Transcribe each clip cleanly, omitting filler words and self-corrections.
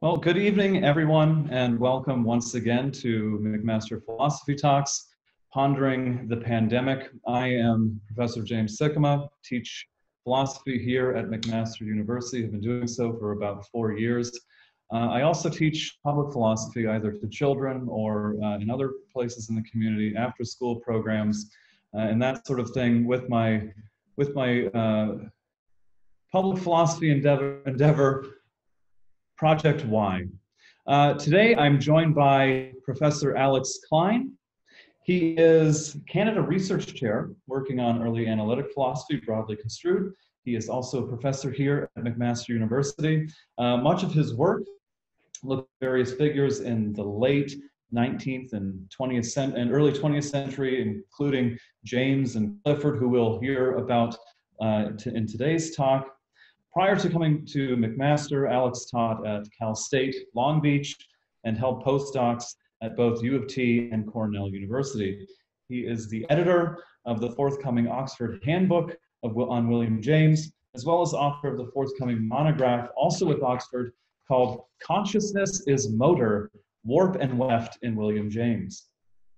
Well, good evening, everyone, and welcome once again to McMaster Philosophy Talks, Pondering the Pandemic. I am Professor James Sikkema, teach philosophy here at McMaster University. I've been doing so for about 4 years. I also teach public philosophy either to children or in other places in the community, after-school programs, and that sort of thing with my public philosophy endeavor Project Y. Today I'm joined by Professor Alex Klein. He is Canada Research Chair working on early analytic philosophy, broadly construed. He is also a professor here at McMaster University. Much of his work looked at various figures in the late 19th and 20th and early 20th century, including James and Clifford, who we'll hear about in today's talk. Prior to coming to McMaster, Alex taught at Cal State, Long Beach, and held postdocs at both U of T and Cornell University. He is the editor of the forthcoming Oxford Handbook on William James, as well as author of the forthcoming monograph, also with Oxford, called Consciousness is Motor, Warp and Weft in William James.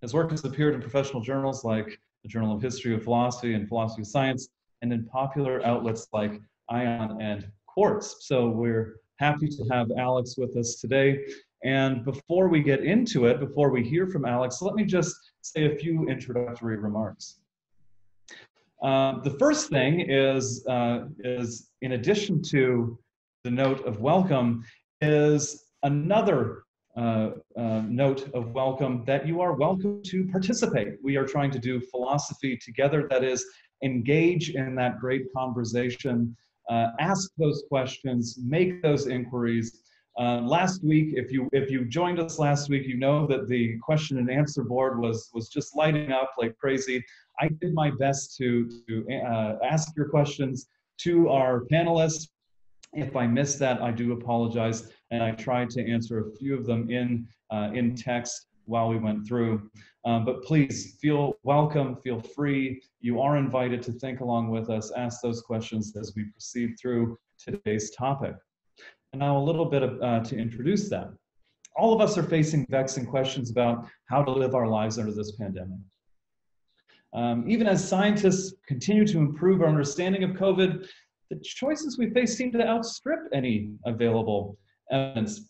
His work has appeared in professional journals like the Journal of History of Philosophy and Philosophy of Science, and in popular outlets like Ion and Quartz. So we're happy to have Alex with us today. And before we get into it, before we hear from Alex, let me just say a few introductory remarks. The first thing is in addition to the note of welcome, is another note of welcome that you are welcome to participate. We are trying to do philosophy together, that is, engage in that great conversation. Ask those questions, make those inquiries. Last week, if you joined us last week, you know that the question and answer board was just lighting up like crazy. I did my best to ask your questions to our panelists. If I missed that, I do apologize, and I tried to answer a few of them in text while we went through. But please feel welcome, feel free. You are invited to think along with us, ask those questions as we proceed through today's topic. And now a little bit to introduce that. All of us are facing vexing questions about how to live our lives under this pandemic. Even as scientists continue to improve our understanding of COVID, the choices we face seem to outstrip any available evidence.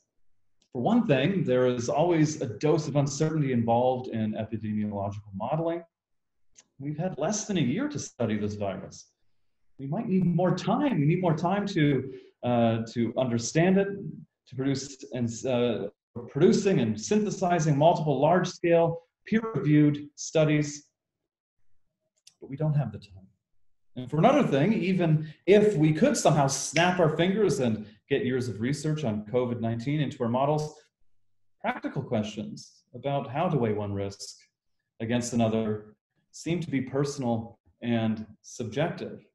For one thing, there is always a dose of uncertainty involved in epidemiological modeling. We've had less than a year to study this virus. We might need more time. We need more time to understand it, to producing and synthesizing multiple large-scale, peer-reviewed studies, but we don't have the time. And for another thing, even if we could somehow snap our fingers and get years of research on COVID-19 into our models, practical questions about how to weigh one risk against another seem to be personal and subjective.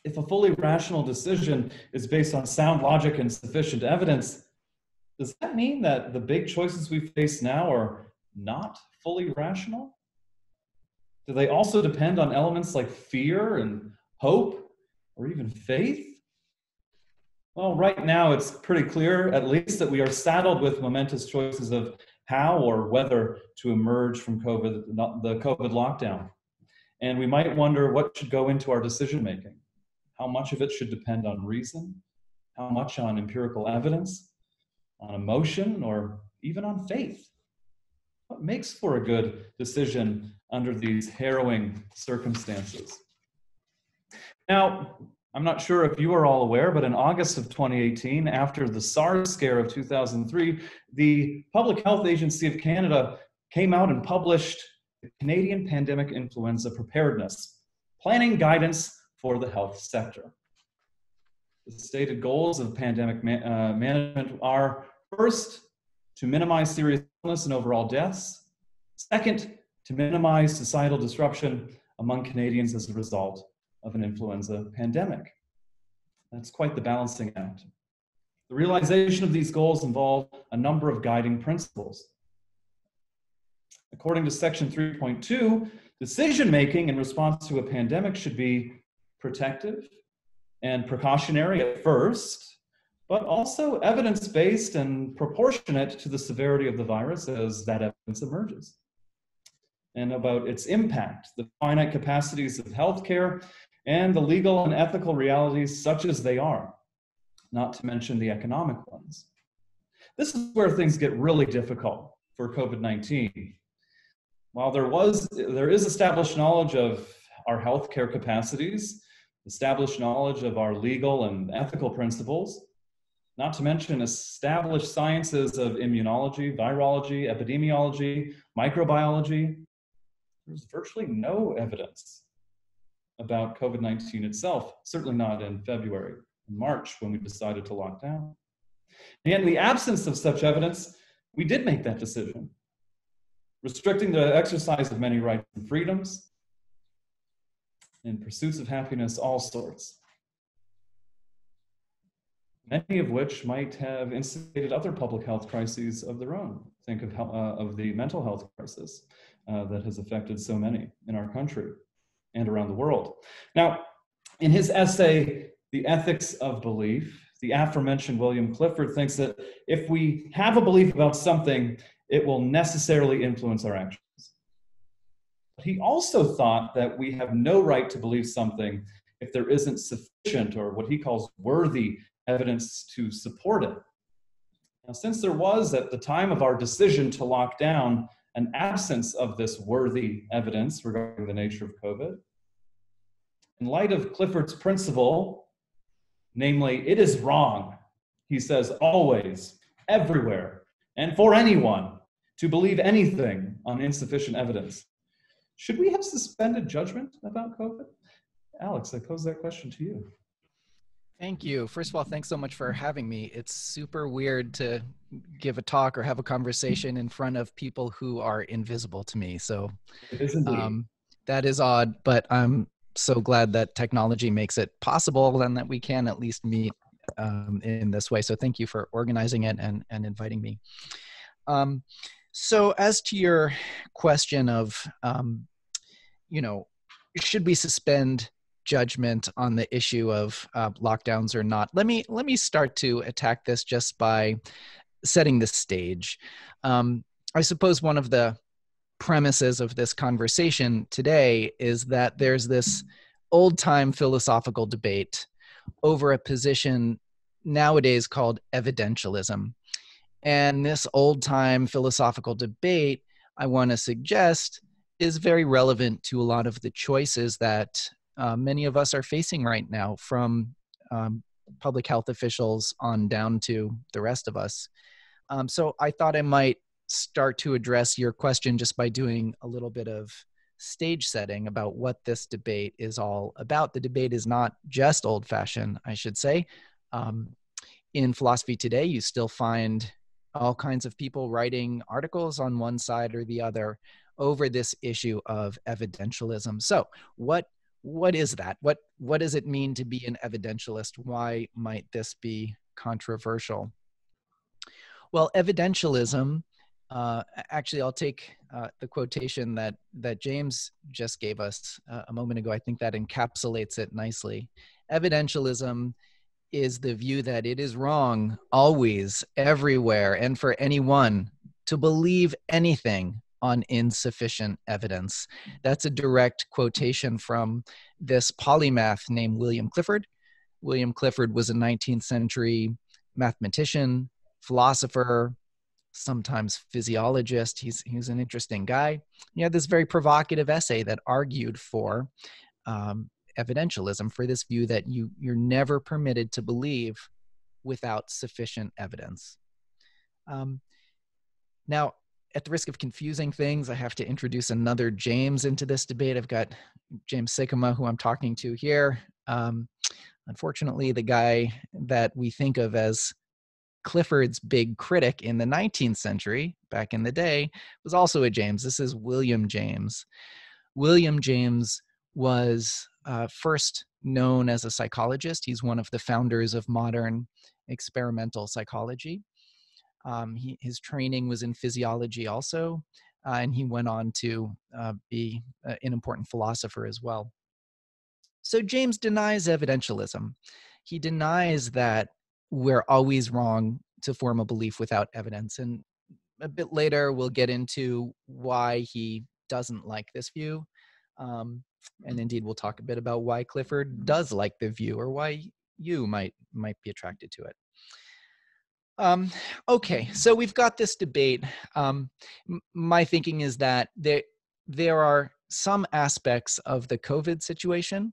If a fully rational decision is based on sound logic and sufficient evidence, does that mean that the big choices we face now are not fully rational? Do they also depend on elements like fear and hope or even faith? Well, right now it's pretty clear, at least, that we are saddled with momentous choices of how or whether to emerge from the COVID lockdown. And we might wonder what should go into our decision making. How much of it should depend on reason? How much on empirical evidence? On emotion? Or even on faith? What makes for a good decision under these harrowing circumstances? Now, I'm not sure if you are all aware, but in August of 2018, after the SARS scare of 2003, the Public Health Agency of Canada came out and published the Canadian Pandemic Influenza Preparedness, Planning Guidance for the Health Sector. The stated goals of pandemic management are, first, to minimize serious illness and overall deaths. Second, to minimize societal disruption among Canadians as a result of an influenza pandemic. That's quite the balancing act. The realization of these goals involve a number of guiding principles. According to Section 3.2, decision-making in response to a pandemic should be protective and precautionary at first, but also evidence-based and proportionate to the severity of the virus as that evidence emerges, and about its impact, the finite capacities of healthcare, and the legal and ethical realities such as they are, not to mention the economic ones. This is where things get really difficult for COVID-19. While there is established knowledge of our healthcare capacities, established knowledge of our legal and ethical principles, not to mention established sciences of immunology, virology, epidemiology, microbiology, there's virtually no evidence about COVID-19 itself, certainly not in February and March when we decided to lock down. And yet in the absence of such evidence, we did make that decision, restricting the exercise of many rights and freedoms, in pursuits of happiness, all sorts. Many of which might have instigated other public health crises of their own. Think of the mental health crisis that has affected so many in our country and around the world. Now, in his essay, The Ethics of Belief, the aforementioned William Clifford thinks that if we have a belief about something, it will necessarily influence our actions. But he also thought that we have no right to believe something if there isn't sufficient, or what he calls worthy, evidence to support it. Now, since there was, at the time of our decision to lock down, an absence of this worthy evidence regarding the nature of COVID, in light of Clifford's principle, namely, it is wrong, he says, always, everywhere, and for anyone to believe anything on insufficient evidence. Should we have suspended judgment about COVID? Alex, I pose that question to you. Thank you. First of all, thanks so much for having me. It's super weird to give a talk or have a conversation in front of people who are invisible to me. So that is odd, but I'm so glad that technology makes it possible and that we can at least meet in this way. So thank you for organizing it and inviting me. So as to your question of, should we suspend judgment on the issue of lockdowns or not? Let me start to attack this just by setting the stage. I suppose one of the premises of this conversation today is that there's this old-time philosophical debate over a position nowadays called evidentialism. And this old-time philosophical debate, I want to suggest, is very relevant to a lot of the choices that many of us are facing right now, from public health officials on down to the rest of us. So I thought I might start to address your question just by doing a little bit of stage setting about what this debate is all about. The debate is not just old-fashioned, I should say. In philosophy today, you still find all kinds of people writing articles on one side or the other over this issue of evidentialism. So what is that? What does it mean to be an evidentialist? Why might this be controversial? Well, evidentialism, actually, I'll take the quotation that James just gave us a moment ago. I think that encapsulates it nicely. Evidentialism is the view that it is wrong always, everywhere, and for anyone to believe anything on insufficient evidence. That's a direct quotation from this polymath named William Clifford. William Clifford was a 19th century mathematician, philosopher, sometimes physiologist. He's an interesting guy. He had this very provocative essay that argued for evidentialism, for this view that you're never permitted to believe without sufficient evidence. Now, at the risk of confusing things, I have to introduce another James into this debate. I've got James Sikkema, who I'm talking to here. Unfortunately, the guy that we think of as Clifford's big critic in the 19th century, back in the day, was also a James. This is William James. William James was first known as a psychologist. He's one of the founders of modern experimental psychology. His training was in physiology also, and he went on to be an important philosopher as well. So James denies evidentialism. He denies that we're always wrong to form a belief without evidence. And a bit later, we'll get into why he doesn't like this view. And indeed, we'll talk a bit about why Clifford does like the view, or why you might be attracted to it. Okay, so we've got this debate. My thinking is that there are some aspects of the COVID situation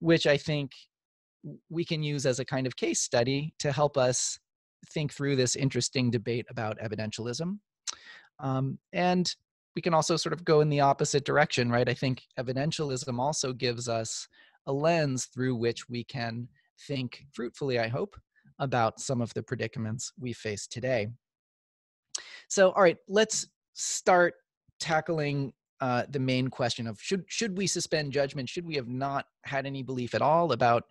which I think we can use as a kind of case study to help us think through this interesting debate about evidentialism. And we can also sort of go in the opposite direction, right? I think evidentialism also gives us a lens through which we can think fruitfully, I hope, about some of the predicaments we face today. So, all right, let's start tackling the main question of should we suspend judgment? Should we have not had any belief at all about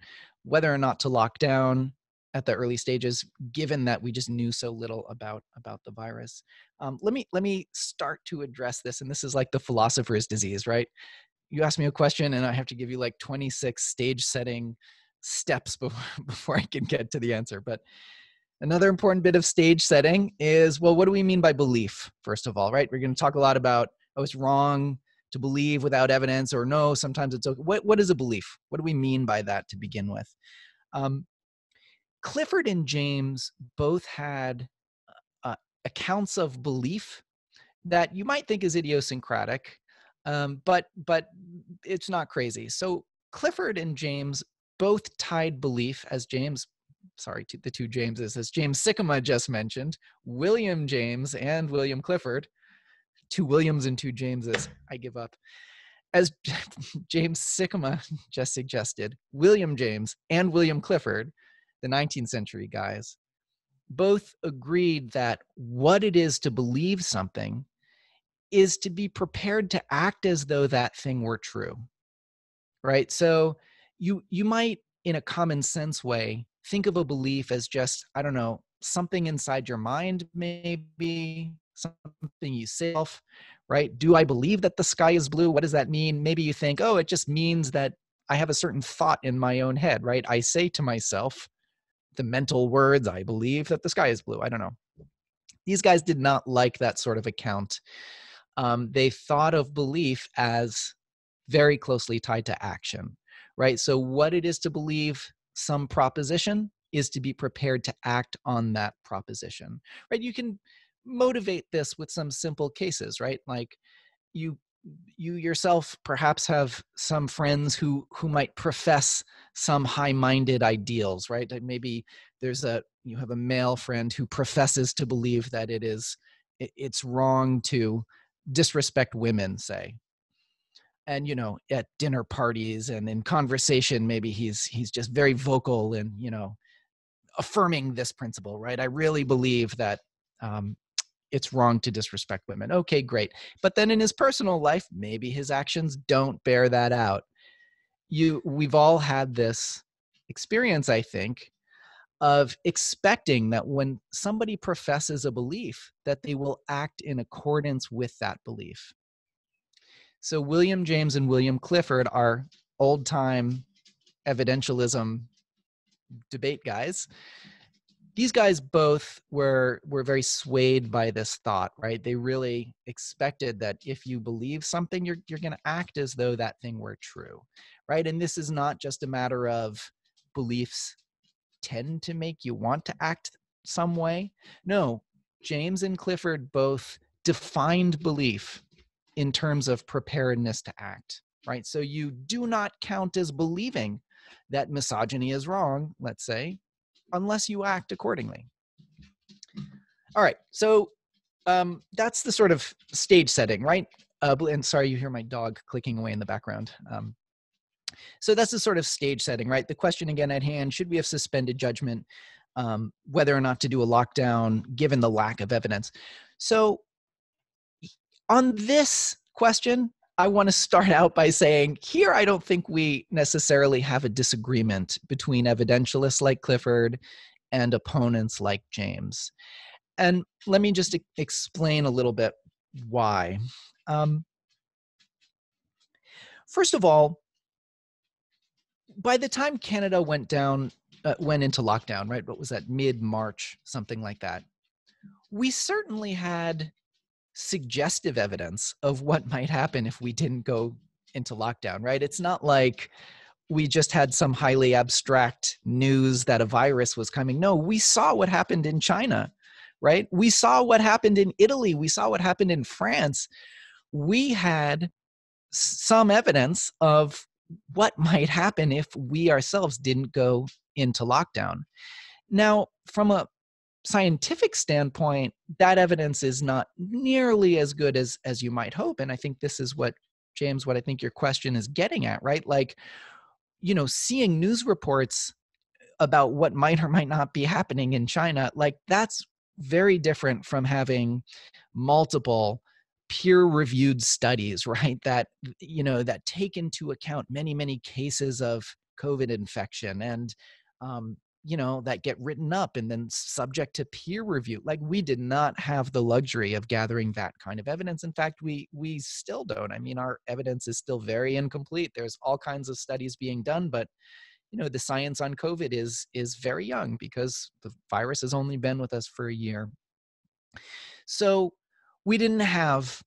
whether or not to lock down at the early stages, given that we just knew so little about the virus? Let me start to address this, and this is like the philosopher's disease, right? You ask me a question, and I have to give you like 26 stage setting steps before I can get to the answer. But another important bit of stage setting is, well, what do we mean by belief, first of all, right? We're going to talk a lot about, oh, it's wrong to believe without evidence, or no, sometimes it's okay. What is a belief? What do we mean by that to begin with? Clifford and James both had accounts of belief that you might think is idiosyncratic, but it's not crazy. So Clifford and James both tied belief, as James, sorry, the two Jameses, as James Sikkema just mentioned, William James and William Clifford, two Williams and two Jameses, I give up. As James Sikkema just suggested, William James and William Clifford, the 19th century guys, both agreed that what it is to believe something is to be prepared to act as though that thing were true, right? So you might, in a common sense way, think of a belief as just, I don't know, something inside your mind, maybe something you say, right? Do I believe that the sky is blue? What does that mean? Maybe you think, oh, it just means that I have a certain thought in my own head, right? I say to myself the mental words, I believe that the sky is blue. I don't know. These guys did not like that sort of account. They thought of belief as very closely tied to action, right? So what it is to believe some proposition is to be prepared to act on that proposition, right? You can motivate this with some simple cases, right? Like you yourself perhaps have some friends who might profess some high-minded ideals, right? Like maybe you have a male friend who professes to believe that it's wrong to disrespect women, say. And, you know, at dinner parties and in conversation, maybe he's just very vocal and, you know, affirming this principle, right? I really believe that it's wrong to disrespect women. Okay, great. But then in his personal life, maybe his actions don't bear that out. We've all had this experience, I think, of expecting that when somebody professes a belief, that they will act in accordance with that belief. So William James and William Clifford are old-time evidentialism debate guys. These guys both were very swayed by this thought, right? They really expected that if you believe something, you're going to act as though that thing were true, right? And this is not just a matter of beliefs tend to make you want to act some way. No, James and Clifford both defined belief in terms of preparedness to act, right? So you do not count as believing that misogyny is wrong, let's say, unless you act accordingly. All right, so that's the sort of stage setting, right? And sorry, you hear my dog clicking away in the background. So that's the sort of stage setting, right? The question again at hand, should we have suspended judgment, whether or not to do a lockdown, given the lack of evidence? So on this question, I want to start out by saying here, I don't think we necessarily have a disagreement between evidentialists like Clifford and opponents like James. And let me just explain a little bit why. First of all, by the time Canada went down went into lockdown, right? What was that, mid-March, something like that. We certainly had suggestive evidence of what might happen if we didn't go into lockdown, right? It's not like we just had some highly abstract news that a virus was coming. No, we saw what happened in China, right? We saw what happened in Italy. We saw what happened in France. We had some evidence of what might happen if we ourselves didn't go into lockdown. Now, from a scientific standpoint, that evidence is not nearly as good as you might hope. And I think this is what, James, what I think your question is getting at, right? Like, you know, seeing news reports about what might or might not be happening in China, like that's very different from having multiple peer-reviewed studies, right? That, you know, that take into account many, many cases of COVID infection and, you know, that get written up and then subject to peer review. Like we did not have the luxury of gathering that kind of evidence. In fact, we still don't. I mean, our evidence is still very incomplete. There's all kinds of studies being done, but you know, the science on COVID is very young because the virus has only been with us for a year. So we didn't have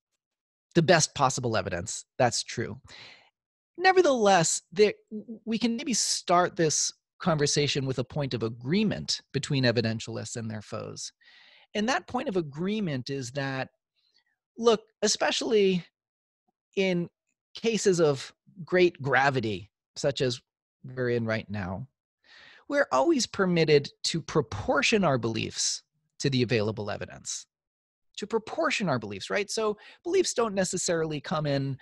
the best possible evidence. That's true. Nevertheless, we can maybe start this conversation with a point of agreement between evidentialists and their foes. And that point of agreement is that, look, especially in cases of great gravity, such as we're in right now, we're always permitted to proportion our beliefs to the available evidence. To proportion our beliefs, right? So beliefs don't necessarily come in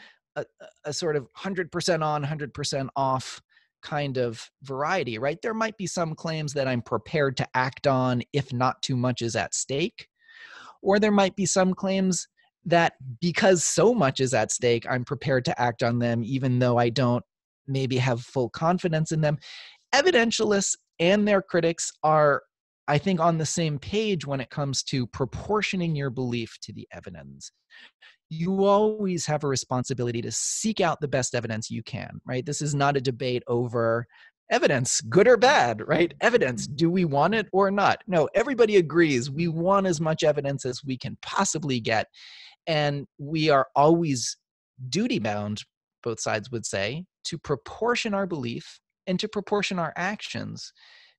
a sort of 100% on, 100% off kind of variety, right? There might be some claims that I'm prepared to act on if not too much is at stake. Or there might be some claims that because so much is at stake, I'm prepared to act on them even though I don't maybe have full confidence in them. Evidentialists and their critics are, I think, on the same page when it comes to proportioning your belief to the evidence. You always have a responsibility to seek out the best evidence you can, right? This is not a debate over evidence, good or bad, right? Evidence, do we want it or not? No, everybody agrees we want as much evidence as we can possibly get. And we are always duty-bound, both sides would say, to proportion our belief and to proportion our actions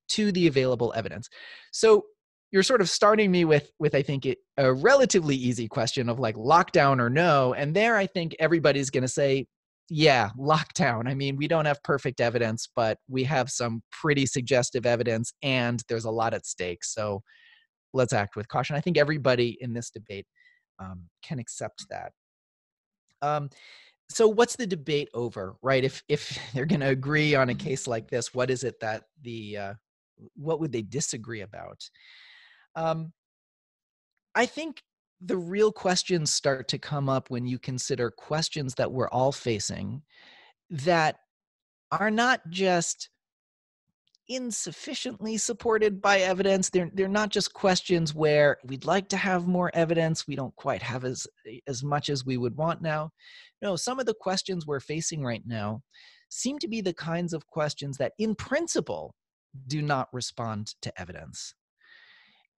to the available evidence. So you're sort of starting me with I think, a relatively easy question of like lockdown or no. And there, I think everybody's going to say, yeah, lockdown. I mean, we don't have perfect evidence, but we have some pretty suggestive evidence and there's a lot at stake. So let's act with caution. I think everybody in this debate can accept that. So what's the debate over, right? If they're going to agree on a case like this, what is it that what would they disagree about? I think the real questions start to come up when you consider questions that we're all facing that are not just insufficiently supported by evidence. They're not just questions where we'd like to have more evidence. We don't quite have as much as we would want now. No, some of the questions we're facing right now seem to be the kinds of questions that in principle do not respond to evidence.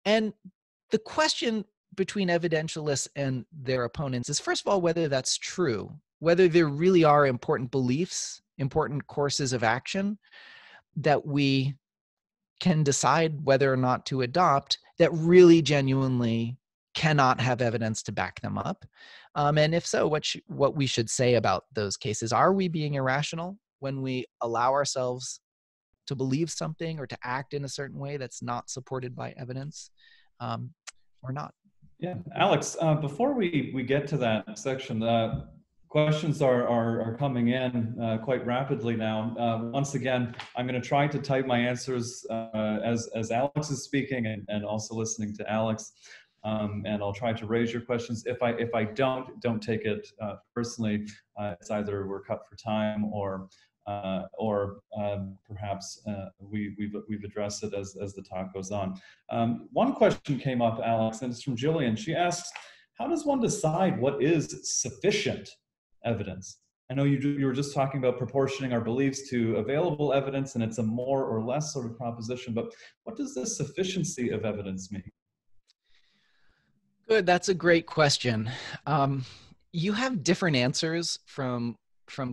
And the question between evidentialists and their opponents is, first of all, whether that's true, whether there really are important beliefs, important courses of action that we can decide whether or not to adopt that really genuinely cannot have evidence to back them up. And if so, what we should say about those cases. Are we being irrational when we allow ourselves to believe something or to act in a certain way that's not supported by evidence, or not? Yeah, Alex, before we get to that section, questions are coming in quite rapidly now. Once again, I'm going to try to type my answers as Alex is speaking and also listening to Alex. And I'll try to raise your questions. If I don't take it personally. It's either we're cut for time or perhaps we've addressed it as the talk goes on. One question came up, Alex, and it's from Jillian. She asks, how does one decide what is sufficient evidence? I know you were just talking about proportioning our beliefs to available evidence, and it's a more or less sort of proposition, but what does the sufficiency of evidence mean? Good. That's a great question. You have different answers from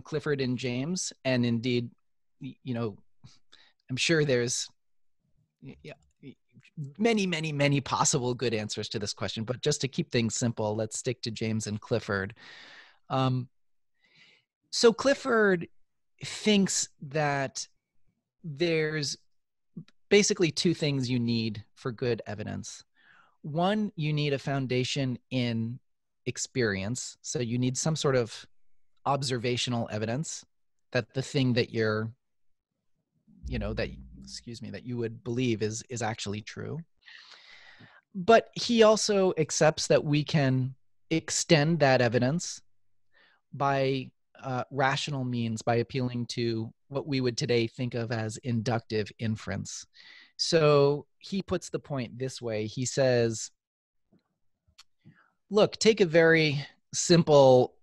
Clifford and James, and indeed, you know, I'm sure there's many possible good answers to this question. But just to keep things simple, let's stick to James and Clifford. So Clifford thinks that there's basically two things you need for good evidence. One, you need a foundation in experience. So you need some sort of observational evidence that the thing that you're, that you would believe is actually true. But he also accepts that we can extend that evidence by rational means, by appealing to what we would today think of as inductive inference. So he puts the point this way. He says, look, take a very simple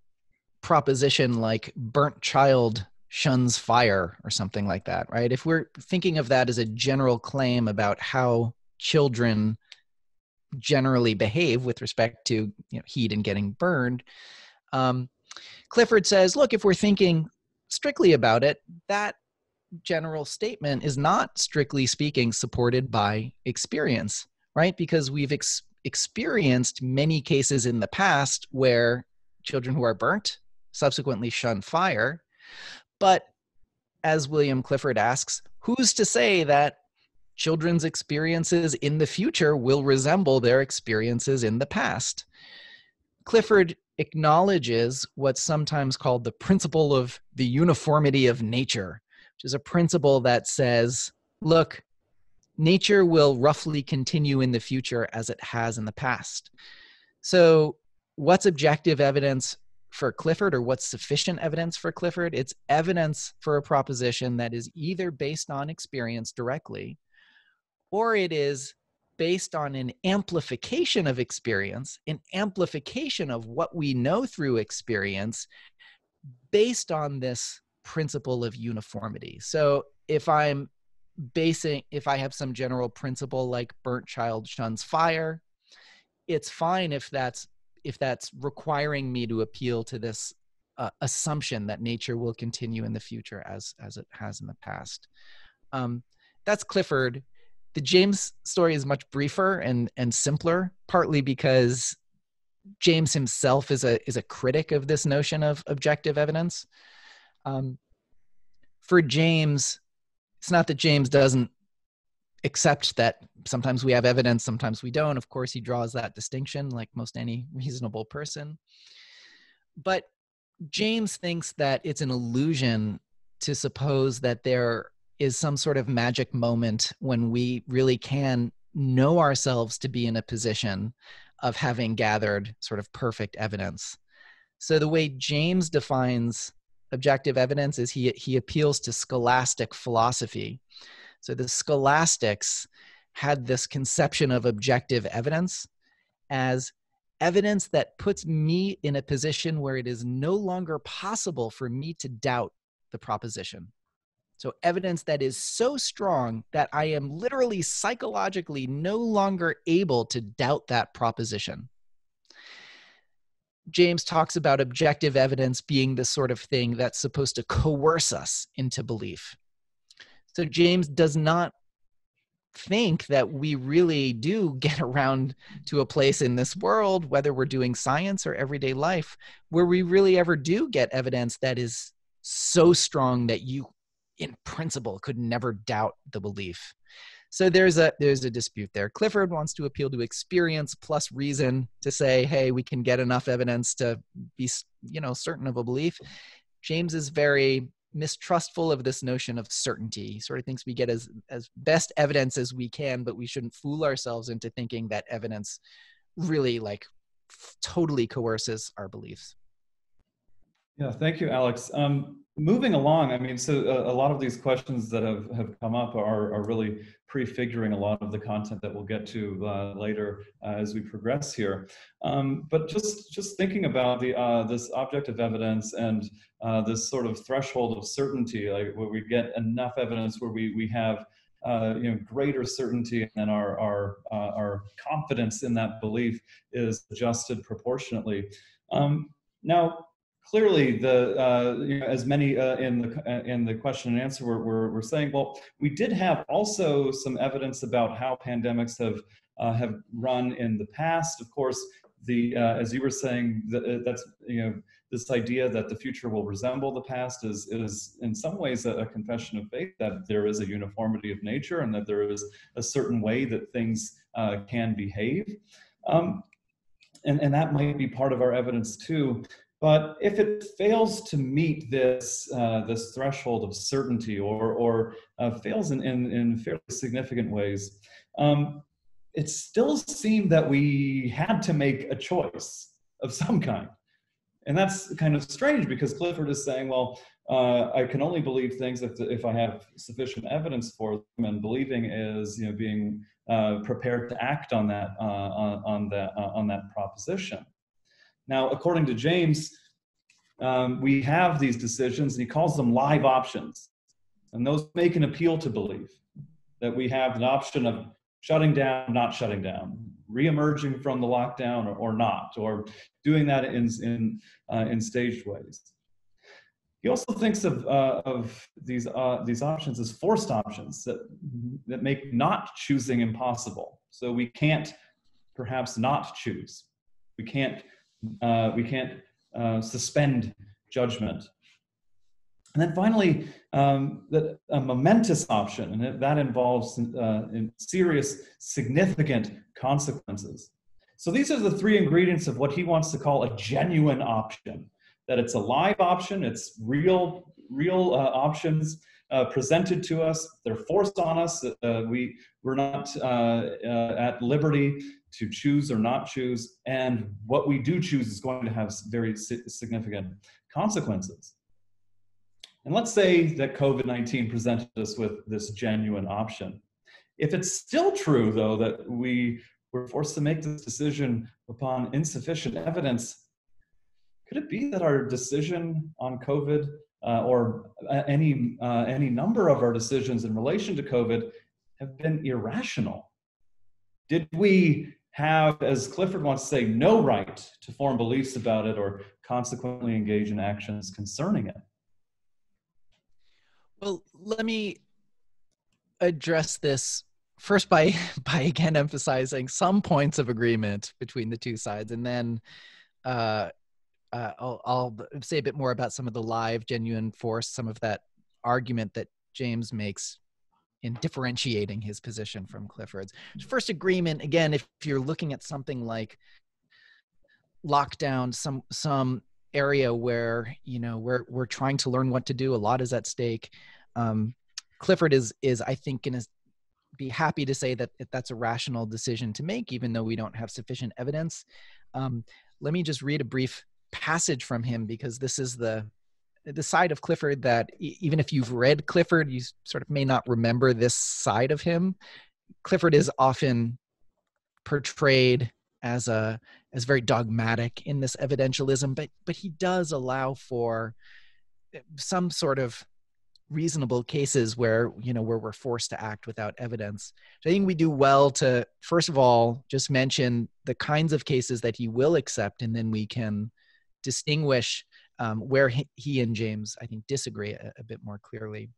proposition like burnt child shuns fire or something like that, right? If we're thinking of that as a general claim about how children generally behave with respect to heat and getting burned, Clifford says, look, if we're thinking strictly about it, that general statement is not, strictly speaking, supported by experience, right? Because we've experienced many cases in the past where children who are burnt subsequently shun fire. But as William Clifford asks, who's to say that children's experiences in the future will resemble their experiences in the past? Clifford acknowledges what's sometimes called the principle of the uniformity of nature, which is a principle that says, look, nature will roughly continue in the future as it has in the past. So what's objective evidence for Clifford, or what's sufficient evidence for Clifford? It's evidence for a proposition that is either based on experience directly, or it is based on an amplification of experience, an amplification of what we know through experience based on this principle of uniformity. So if I have some general principle like burnt child shuns fire, it's fine if that's requiring me to appeal to this assumption that nature will continue in the future as it has in the past. That's Clifford. The James story is much briefer and simpler, partly because James himself is a critic of this notion of objective evidence. For James, it's not that James doesn't accept that sometimes we have evidence, sometimes we don't. Of course, he draws that distinction like most any reasonable person. But James thinks that it's an illusion to suppose that there is some sort of magic moment when we really can know ourselves to be in a position of having gathered sort of perfect evidence. So the way James defines objective evidence is he appeals to scholastic philosophy. So the scholastics had this conception of objective evidence as evidence that puts me in a position where it is no longer possible for me to doubt the proposition. So evidence that is so strong that I am literally psychologically no longer able to doubt that proposition. James talks about objective evidence being the sort of thing that's supposed to coerce us into belief. So James does not think that we really do get around to a place in this world, whether we're doing science or everyday life, where we really ever do get evidence that is so strong that you, in principle, could never doubt the belief. So there's a dispute there. Clifford wants to appeal to experience plus reason to say, hey, we can get enough evidence to be, certain of a belief. James is very mistrustful of this notion of certainty. He sort of thinks we get as best evidence as we can, but we shouldn't fool ourselves into thinking that evidence really totally coerces our beliefs. Yeah, thank you, Alex. Moving along, I mean, so a lot of these questions that have come up are really prefiguring a lot of the content that we'll get to later as we progress here. But just thinking about this objective evidence and this sort of threshold of certainty, like where we get enough evidence where we have greater certainty, and then our confidence in that belief is adjusted proportionately. Now, clearly, as many in the question and answer we're saying, well, we did have also some evidence about how pandemics have run in the past. Of course, as you were saying, that's this idea that the future will resemble the past is in some ways a confession of faith that there is a uniformity of nature and that there is a certain way that things can behave. And that might be part of our evidence too. But if it fails to meet this threshold of certainty or fails in fairly significant ways, it still seemed that we had to make a choice of some kind. And that's kind of strange because Clifford is saying, well, I can only believe things if I have sufficient evidence for them, and believing is being prepared to act on that proposition. Now, according to James, we have these decisions, and he calls them live options, and those make an appeal to belief. That we have an option of shutting down, not shutting down, re-emerging from the lockdown or not, or doing that in staged ways. He also thinks of these options as forced options that make not choosing impossible. So we can't perhaps not choose. We can't suspend judgment. And then finally, a momentous option, and that involves serious, significant consequences. So these are the three ingredients of what he wants to call a genuine option. That it's a live option, it's real options presented to us. They're forced on us. We're not at liberty to choose or not choose, and what we do choose is going to have very significant consequences. And let's say that COVID-19 presented us with this genuine option. If it's still true, though, that we were forced to make this decision upon insufficient evidence, could it be that our decision on COVID or any number of our decisions in relation to COVID have been irrational? Did we have, as Clifford wants to say, no right to form beliefs about it or consequently engage in actions concerning it? Well, let me address this first by again emphasizing some points of agreement between the two sides, and then I'll say a bit more about some of the live, genuine force, some of that argument that James makes in differentiating his position from Clifford's. First agreement, again, if you're looking at something like lockdown, some area where we're trying to learn what to do, a lot is at stake. Clifford is I think going to be happy to say that that's a rational decision to make, even though we don't have sufficient evidence. Let me just read a brief passage from him, because this is the side of Clifford that even if you've read Clifford, you sort of may not remember this side of him. Clifford is often portrayed as very dogmatic in this evidentialism, but he does allow for some sort of reasonable cases where we're forced to act without evidence. So I think we do well to, first of all, just mention the kinds of cases that he will accept, and then we can distinguish where he and James, I think, disagree a bit more clearly.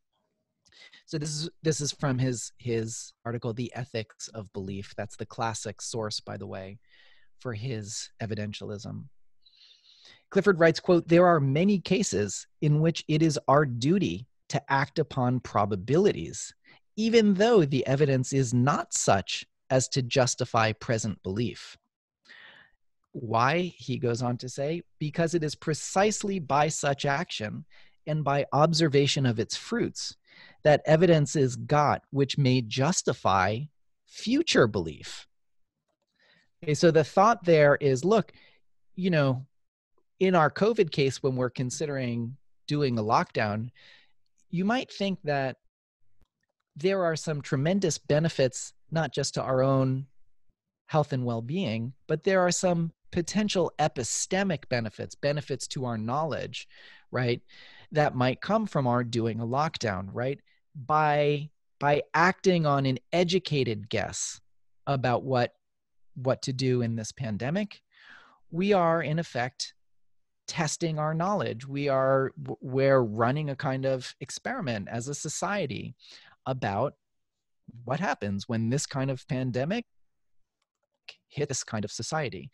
So this is from his article, The Ethics of Belief. That's the classic source, by the way, for his evidentialism. Clifford writes, quote, "There are many cases in which it is our duty to act upon probabilities, even though the evidence is not such as to justify present belief. Why?" He goes on to say, "because it is precisely by such action and by observation of its fruits that evidence is got which may justify future belief." Okay, so the thought there is, look, in our COVID case, when we're considering doing a lockdown, you might think that there are some tremendous benefits, not just to our own health and well-being, but there are some potential epistemic benefits to our knowledge, right, that might come from our doing a lockdown, right? By acting on an educated guess about what to do in this pandemic, we are in effect testing our knowledge. We're running a kind of experiment as a society about what happens when this kind of pandemic hit this kind of society.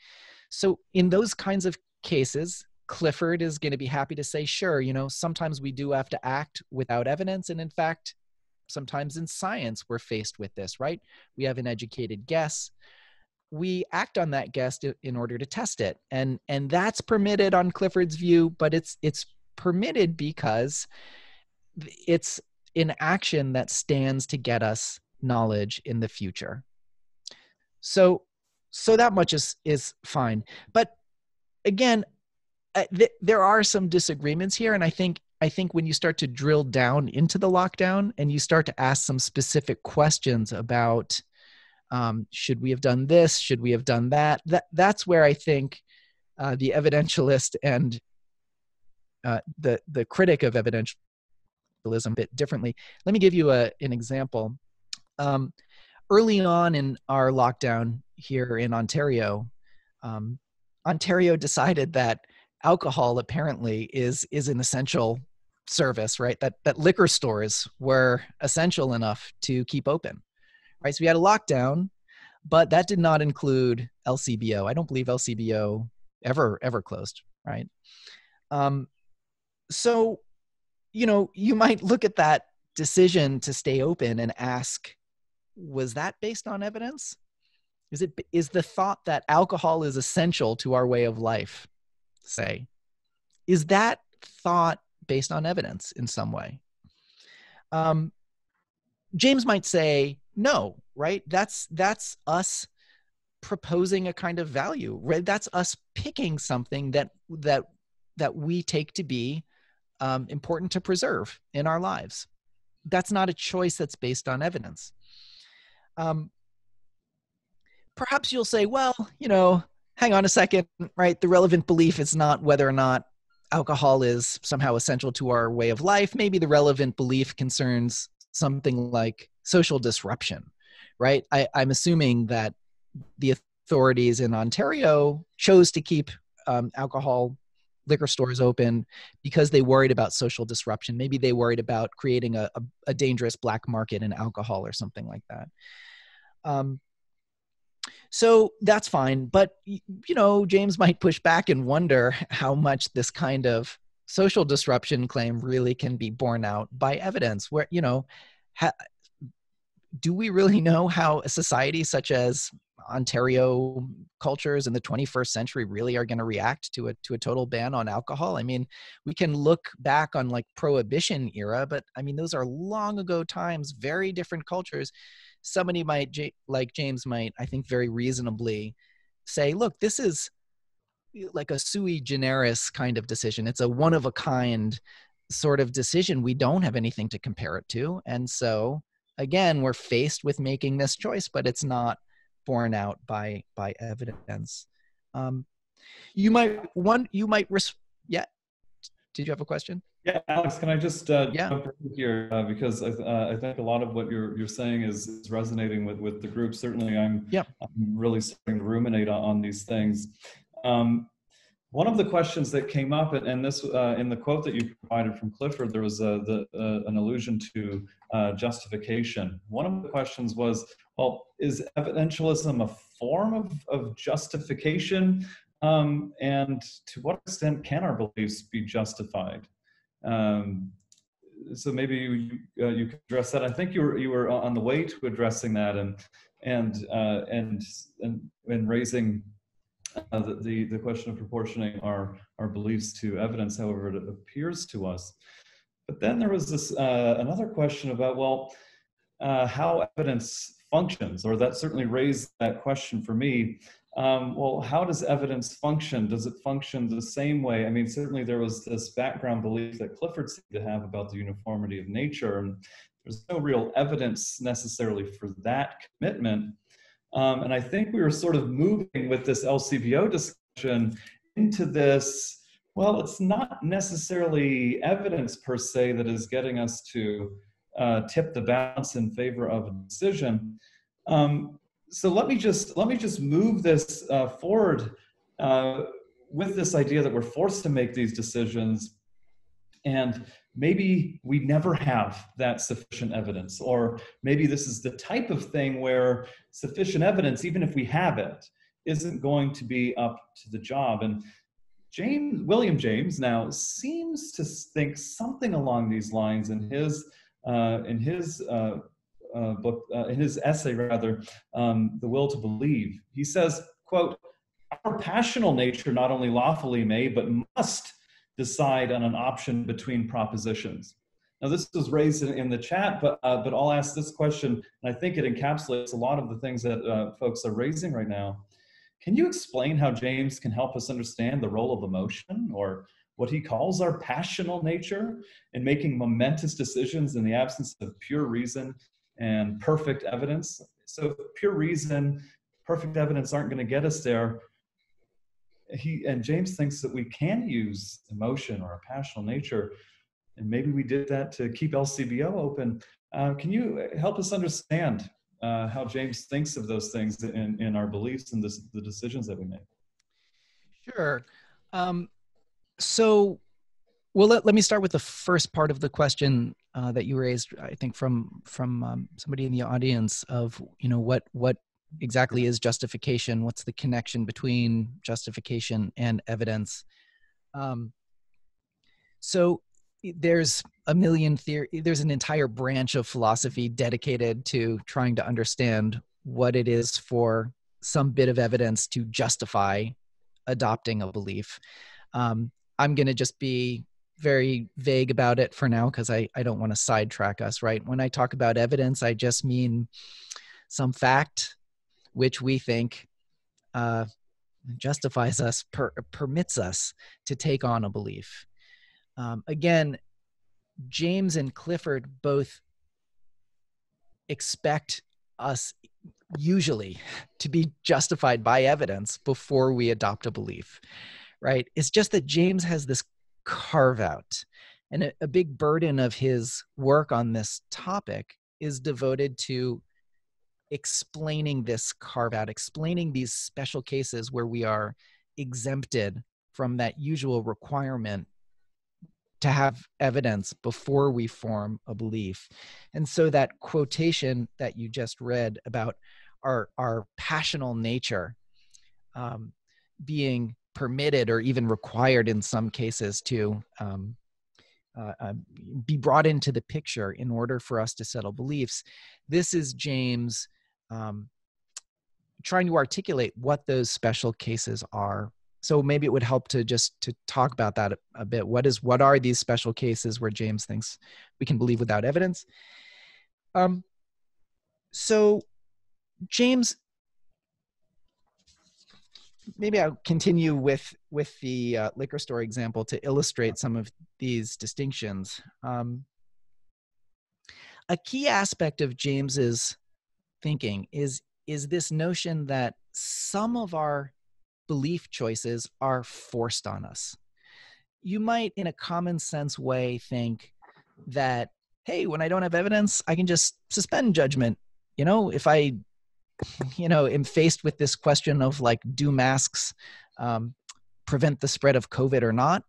So in those kinds of cases, Clifford is going to be happy to say, sure, sometimes we do have to act without evidence. And in fact, sometimes in science, we're faced with this, right? We have an educated guess. We act on that guess in order to test it. And that's permitted on Clifford's view, but it's permitted because it's an action that stands to get us knowledge in the future. So that much is fine. But again, there are some disagreements here. And I think when you start to drill down into the lockdown and you start to ask some specific questions about, should we have done this? Should we have done that? That's where I think the evidentialist and the critic of evidentialism a bit differently. Let me give you an example. Early on in our lockdown here in Ontario, Ontario decided that alcohol apparently is an essential service, right? That liquor stores were essential enough to keep open, right? So we had a lockdown, but that did not include LCBO. I don't believe LCBO ever closed, right? So, you might look at that decision to stay open and ask, was that based on evidence? Is the thought that alcohol is essential to our way of life, say, is that thought based on evidence in some way? James might say, no, right? That's us proposing a kind of value, right? That's us picking something that we take to be important to preserve in our lives. That's not a choice that's based on evidence. Perhaps you'll say, well, hang on a second, right? The relevant belief is not whether or not alcohol is somehow essential to our way of life. Maybe the relevant belief concerns something like social disruption, right? I'm assuming that the authorities in Ontario chose to keep liquor stores open because they worried about social disruption. Maybe they worried about creating a dangerous black market in alcohol or something like that. So that's fine. But, James might push back and wonder how much this kind of social disruption claim really can be borne out by evidence where, do we really know how a society such as Ontario cultures in the 21st century really are going to react to a total ban on alcohol? I mean, we can look back on like Prohibition era, but I mean, those are long ago times, very different cultures. Somebody like James might, I think very reasonably say, look, this is like a sui generis kind of decision. It's a one of a kind sort of decision. We don't have anything to compare it to. And so again, we're faced with making this choice, but it's not borne out by evidence. Yeah. Did you have a question? Yeah, Alex, can I just jump Yeah. in here because I think a lot of what you're saying is resonating with the group. Certainly, I'm really starting to ruminate on these things. One of the questions that came up, and this in the quote that you provided from Clifford, there was an allusion to justification. One of the questions was, well, is evidentialism a form of justification? And to what extent can our beliefs be justified? So maybe you could address that. I think you were on the way to addressing that and raising the question of proportioning our beliefs to evidence, however it appears to us. But then there was this another question about, well, how evidence functions, or that certainly raised that question for me. Well, how does evidence function? Does it function the same way? I mean, certainly there was this background belief that Clifford seemed to have about the uniformity of nature, and there's no real evidence necessarily for that commitment. And I think we were sort of moving with this LCBO discussion into this, well, it's not necessarily evidence per se that is getting us to tip the balance in favor of a decision. So let me just move this forward with this idea that we're forced to make these decisions, and maybe we never have that sufficient evidence, or maybe this is the type of thing where sufficient evidence, even if we have it, isn't going to be up to the job. And William James now seems to think something along these lines in his book, in his essay rather, The Will to Believe. He says, quote, "Our passional nature not only lawfully may, but must decide on an option between propositions." Now, this was raised in the chat, but I'll ask this question, and I think it encapsulates a lot of the things that folks are raising right now. Can you explain how James can help us understand the role of emotion, or what he calls our passional nature, in making momentous decisions in the absence of pure reason and perfect evidence? So pure reason, perfect evidence aren't going to get us there. James thinks that we can use emotion or a passional nature, and maybe we did that to keep LCBO open. Can you help us understand how James thinks of those things in our beliefs and the decisions that we make? Sure. So, well, let me start with the first part of the question that you raised, I think from somebody in the audience, of, what exactly is justification? What's the connection between justification and evidence? So there's a million there's an entire branch of philosophy dedicated to trying to understand what it is for some bit of evidence to justify adopting a belief. I'm going to just be very vague about it for now, because I don't want to sidetrack us, right? When I talk about evidence, I just mean some fact which we think justifies us, permits us to take on a belief. Again, James and Clifford both expect us usually to be justified by evidence before we adopt a belief, right? It's just that James has this carve out, and a big burden of his work on this topic is devoted to explaining this carve out, explaining these special cases where we are exempted from that usual requirement to have evidence before we form a belief. And so that quotation that you just read about our passional nature being permitted or even required in some cases to be brought into the picture in order for us to settle beliefs. This is James trying to articulate what those special cases are. So maybe it would help to talk about that a bit. What are these special cases where James thinks we can believe without evidence? So James, maybe I'll continue with the liquor store example to illustrate some of these distinctions. A key aspect of James's thinking is this notion that some of our belief choices are forced on us. You might, in a common sense way, think that, hey, when I don't have evidence, I can just suspend judgment. If I, am faced with this question of, like, do masks prevent the spread of COVID or not?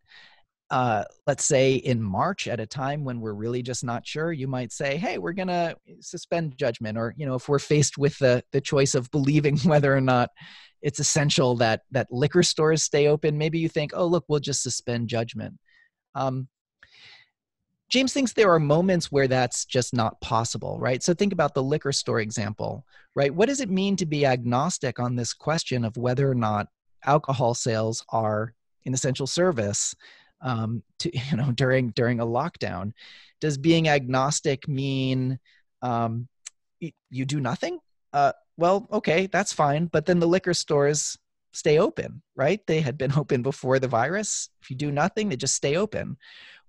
Let's say in March, at a time when we're really just not sure, you might say, hey, we're going to suspend judgment. Or, if we're faced with the choice of believing whether or not it's essential that liquor stores stay open, maybe you think, oh, look, we'll just suspend judgment. James thinks there are moments where that's just not possible, right? So think about the liquor store example, right? What does it mean to be agnostic on this question of whether or not alcohol sales are an essential service during a lockdown? Does being agnostic mean you do nothing? well, okay, that's fine. But then the liquor stores stay open, right? They had been open before the virus. If you do nothing, they just stay open.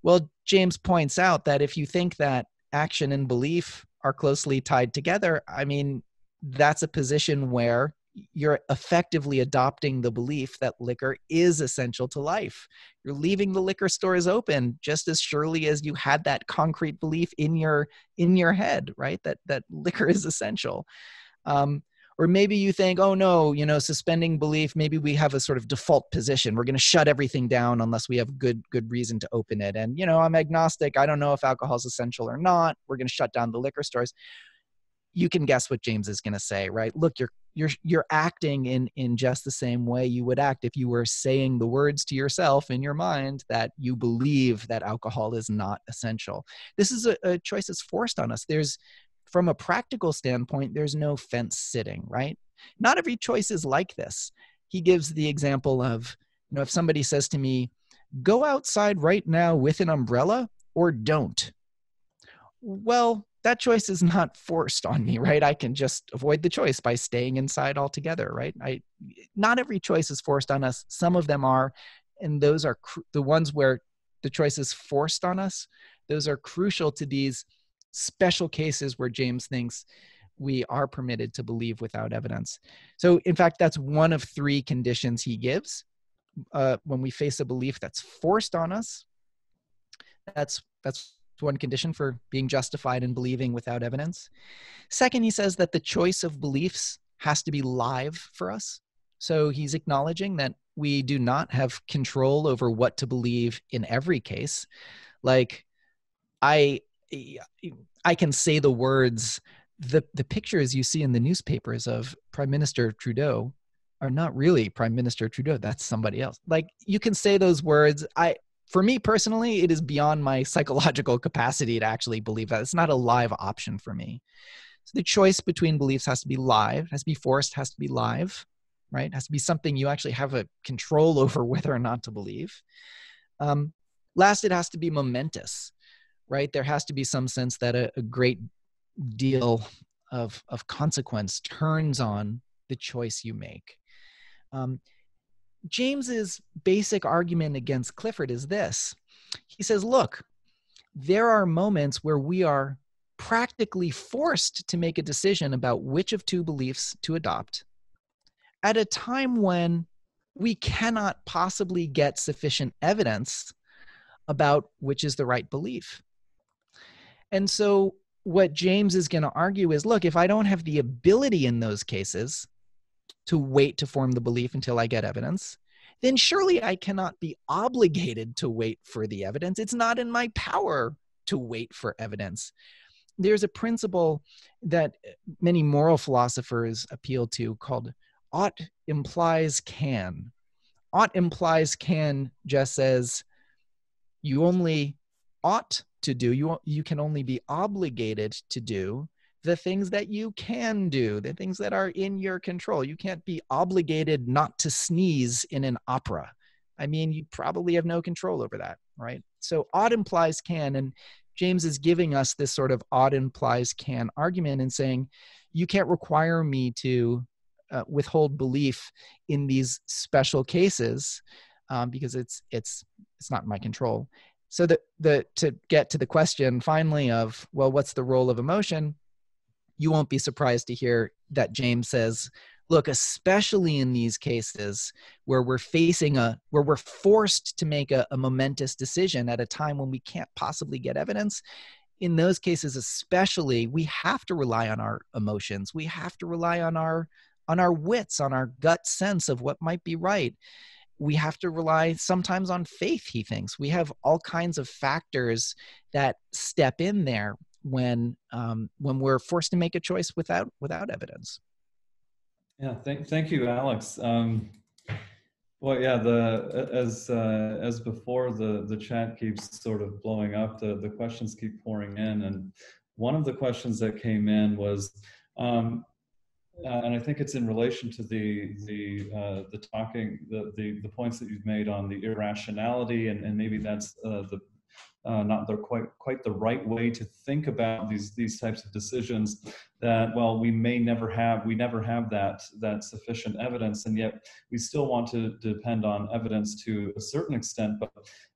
Well, James points out that if you think that action and belief are closely tied together, I mean, that's a position where you're effectively adopting the belief that liquor is essential to life. You're leaving the liquor stores open just as surely as you had that concrete belief in your head, right? That liquor is essential. Or maybe you think, oh no, suspending belief, maybe we have a sort of default position. We're going to shut everything down unless we have good reason to open it. And, I'm agnostic. I don't know if alcohol is essential or not. We're going to shut down the liquor stores. You can guess what James is going to say, right? Look, you're acting in just the same way you would act if you were saying the words to yourself in your mind that you believe that alcohol is not essential. This is a choice that's forced on us. From a practical standpoint, there's no fence sitting, right? Not every choice is like this. He gives the example of, if somebody says to me, go outside right now with an umbrella or don't. Well, that choice is not forced on me, right? I can just avoid the choice by staying inside altogether, right? Not every choice is forced on us. Some of them are, and those are the ones where the choice is forced on us. Those are crucial to these special cases where James thinks we are permitted to believe without evidence. So in fact, that's one of three conditions he gives when we face a belief that's forced on us. That's one condition for being justified in believing without evidence. Second, he says that the choice of beliefs has to be live for us. So he's acknowledging that we do not have control over what to believe in every case. Like, I can say the words, the pictures you see in the newspapers of Prime Minister Trudeau are not really Prime Minister Trudeau. That's somebody else. Like, you can say those words. For me personally, it is beyond my psychological capacity to actually believe that. It's not a live option for me. So the choice between beliefs has to be live, has to be forced, has to be live, right? It has to be something you actually have a control over whether or not to believe. Last, it has to be momentous. Right? There has to be some sense that a great deal of consequence turns on the choice you make. James's basic argument against Clifford is this. He says, look, there are moments where we are practically forced to make a decision about which of two beliefs to adopt at a time when we cannot possibly get sufficient evidence about which is the right belief. And so what James is going to argue is, look, if I don't have the ability in those cases to wait to form the belief until I get evidence, then surely I cannot be obligated to wait for the evidence. It's not in my power to wait for evidence. There's a principle that many moral philosophers appeal to called ought implies can. Ought implies can just says you only ought to do, you can only be obligated to do the things that you can do, the things that are in your control. You can't be obligated not to sneeze in an opera. I mean, you probably have no control over that, right? So ought implies can, and James is giving us this sort of ought implies can argument and saying, you can't require me to withhold belief in these special cases because it's not in my control. So to get to the question finally of, well, what's the role of emotion? You won't be surprised to hear that James says, look, especially in these cases where we're forced to make a momentous decision at a time when we can't possibly get evidence, in those cases especially, we have to rely on our emotions. We have to rely on our wits, on our gut sense of what might be right. We have to rely sometimes on faith, he thinks. We have all kinds of factors that step in there when we're forced to make a choice without evidence. Yeah, thank you, Alex. Well, yeah, as before, the chat keeps sort of blowing up. The questions keep pouring in, and one of the questions that came in was, and I think it's in relation to the points that you've made on the irrationality, and maybe that's not the quite the right way to think about these types of decisions. That, well, we never have that sufficient evidence, and yet we still want to depend on evidence to a certain extent, but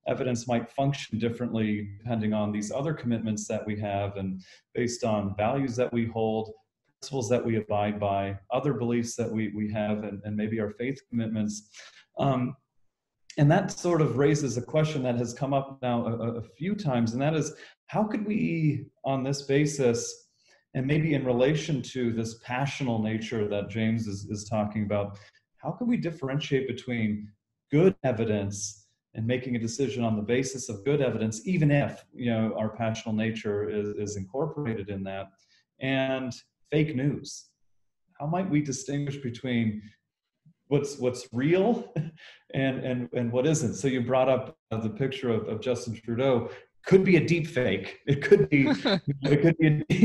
evidence might function differently depending on these other commitments that we have, and based on values that we hold, principles that we abide by, other beliefs that we have, and maybe our faith commitments. And that sort of raises a question that has come up now a few times, and that is, how could we, on this basis, and maybe in relation to this passional nature that James is talking about, how can we differentiate between good evidence and making a decision on the basis of good evidence, even if, you know, our passional nature is incorporated in that, and fake news? How might we distinguish between what's real and what isn't? So you brought up the picture of Justin Trudeau. Could be a deep fake. It could be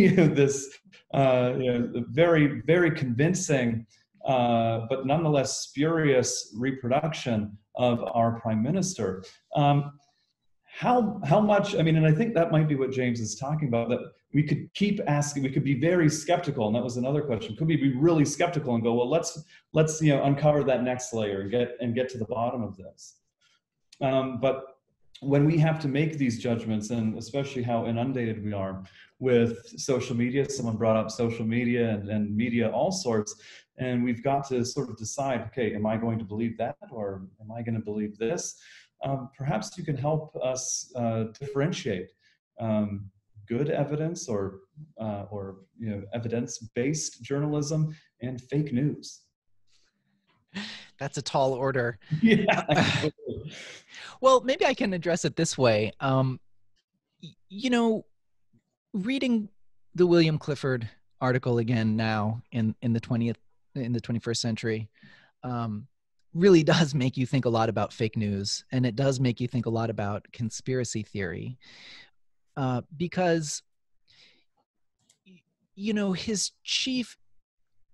this very, very convincing but nonetheless spurious reproduction of our prime minister. How much, I mean, and I think that might be what James is talking about, that we could keep asking, we could be very skeptical, and that was another question. Could we be really skeptical and go, well, let's uncover that next layer and get to the bottom of this. But when we have to make these judgments, and especially how inundated we are with social media, someone brought up social media and media all sorts, and we've got to sort of decide, okay, am I going to believe that, or am I going to believe this? Perhaps you can help us differentiate good evidence or evidence-based journalism and fake news. That's a tall order. Yeah. Well, maybe I can address it this way. Reading the William Clifford article again now in the 21st century, really does make you think a lot about fake news, and it does make you think a lot about conspiracy theory, because his chief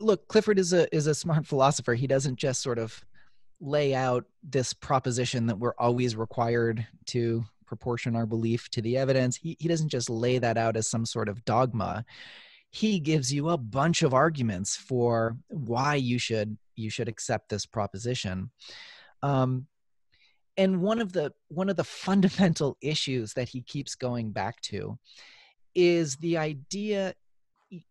look, Clifford is a smart philosopher. He doesn't just sort of lay out this proposition that we're always required to proportion our belief to the evidence. He doesn't just lay that out as some sort of dogma. He gives you a bunch of arguments for why you should accept this proposition. And one of the fundamental issues that he keeps going back to is the idea,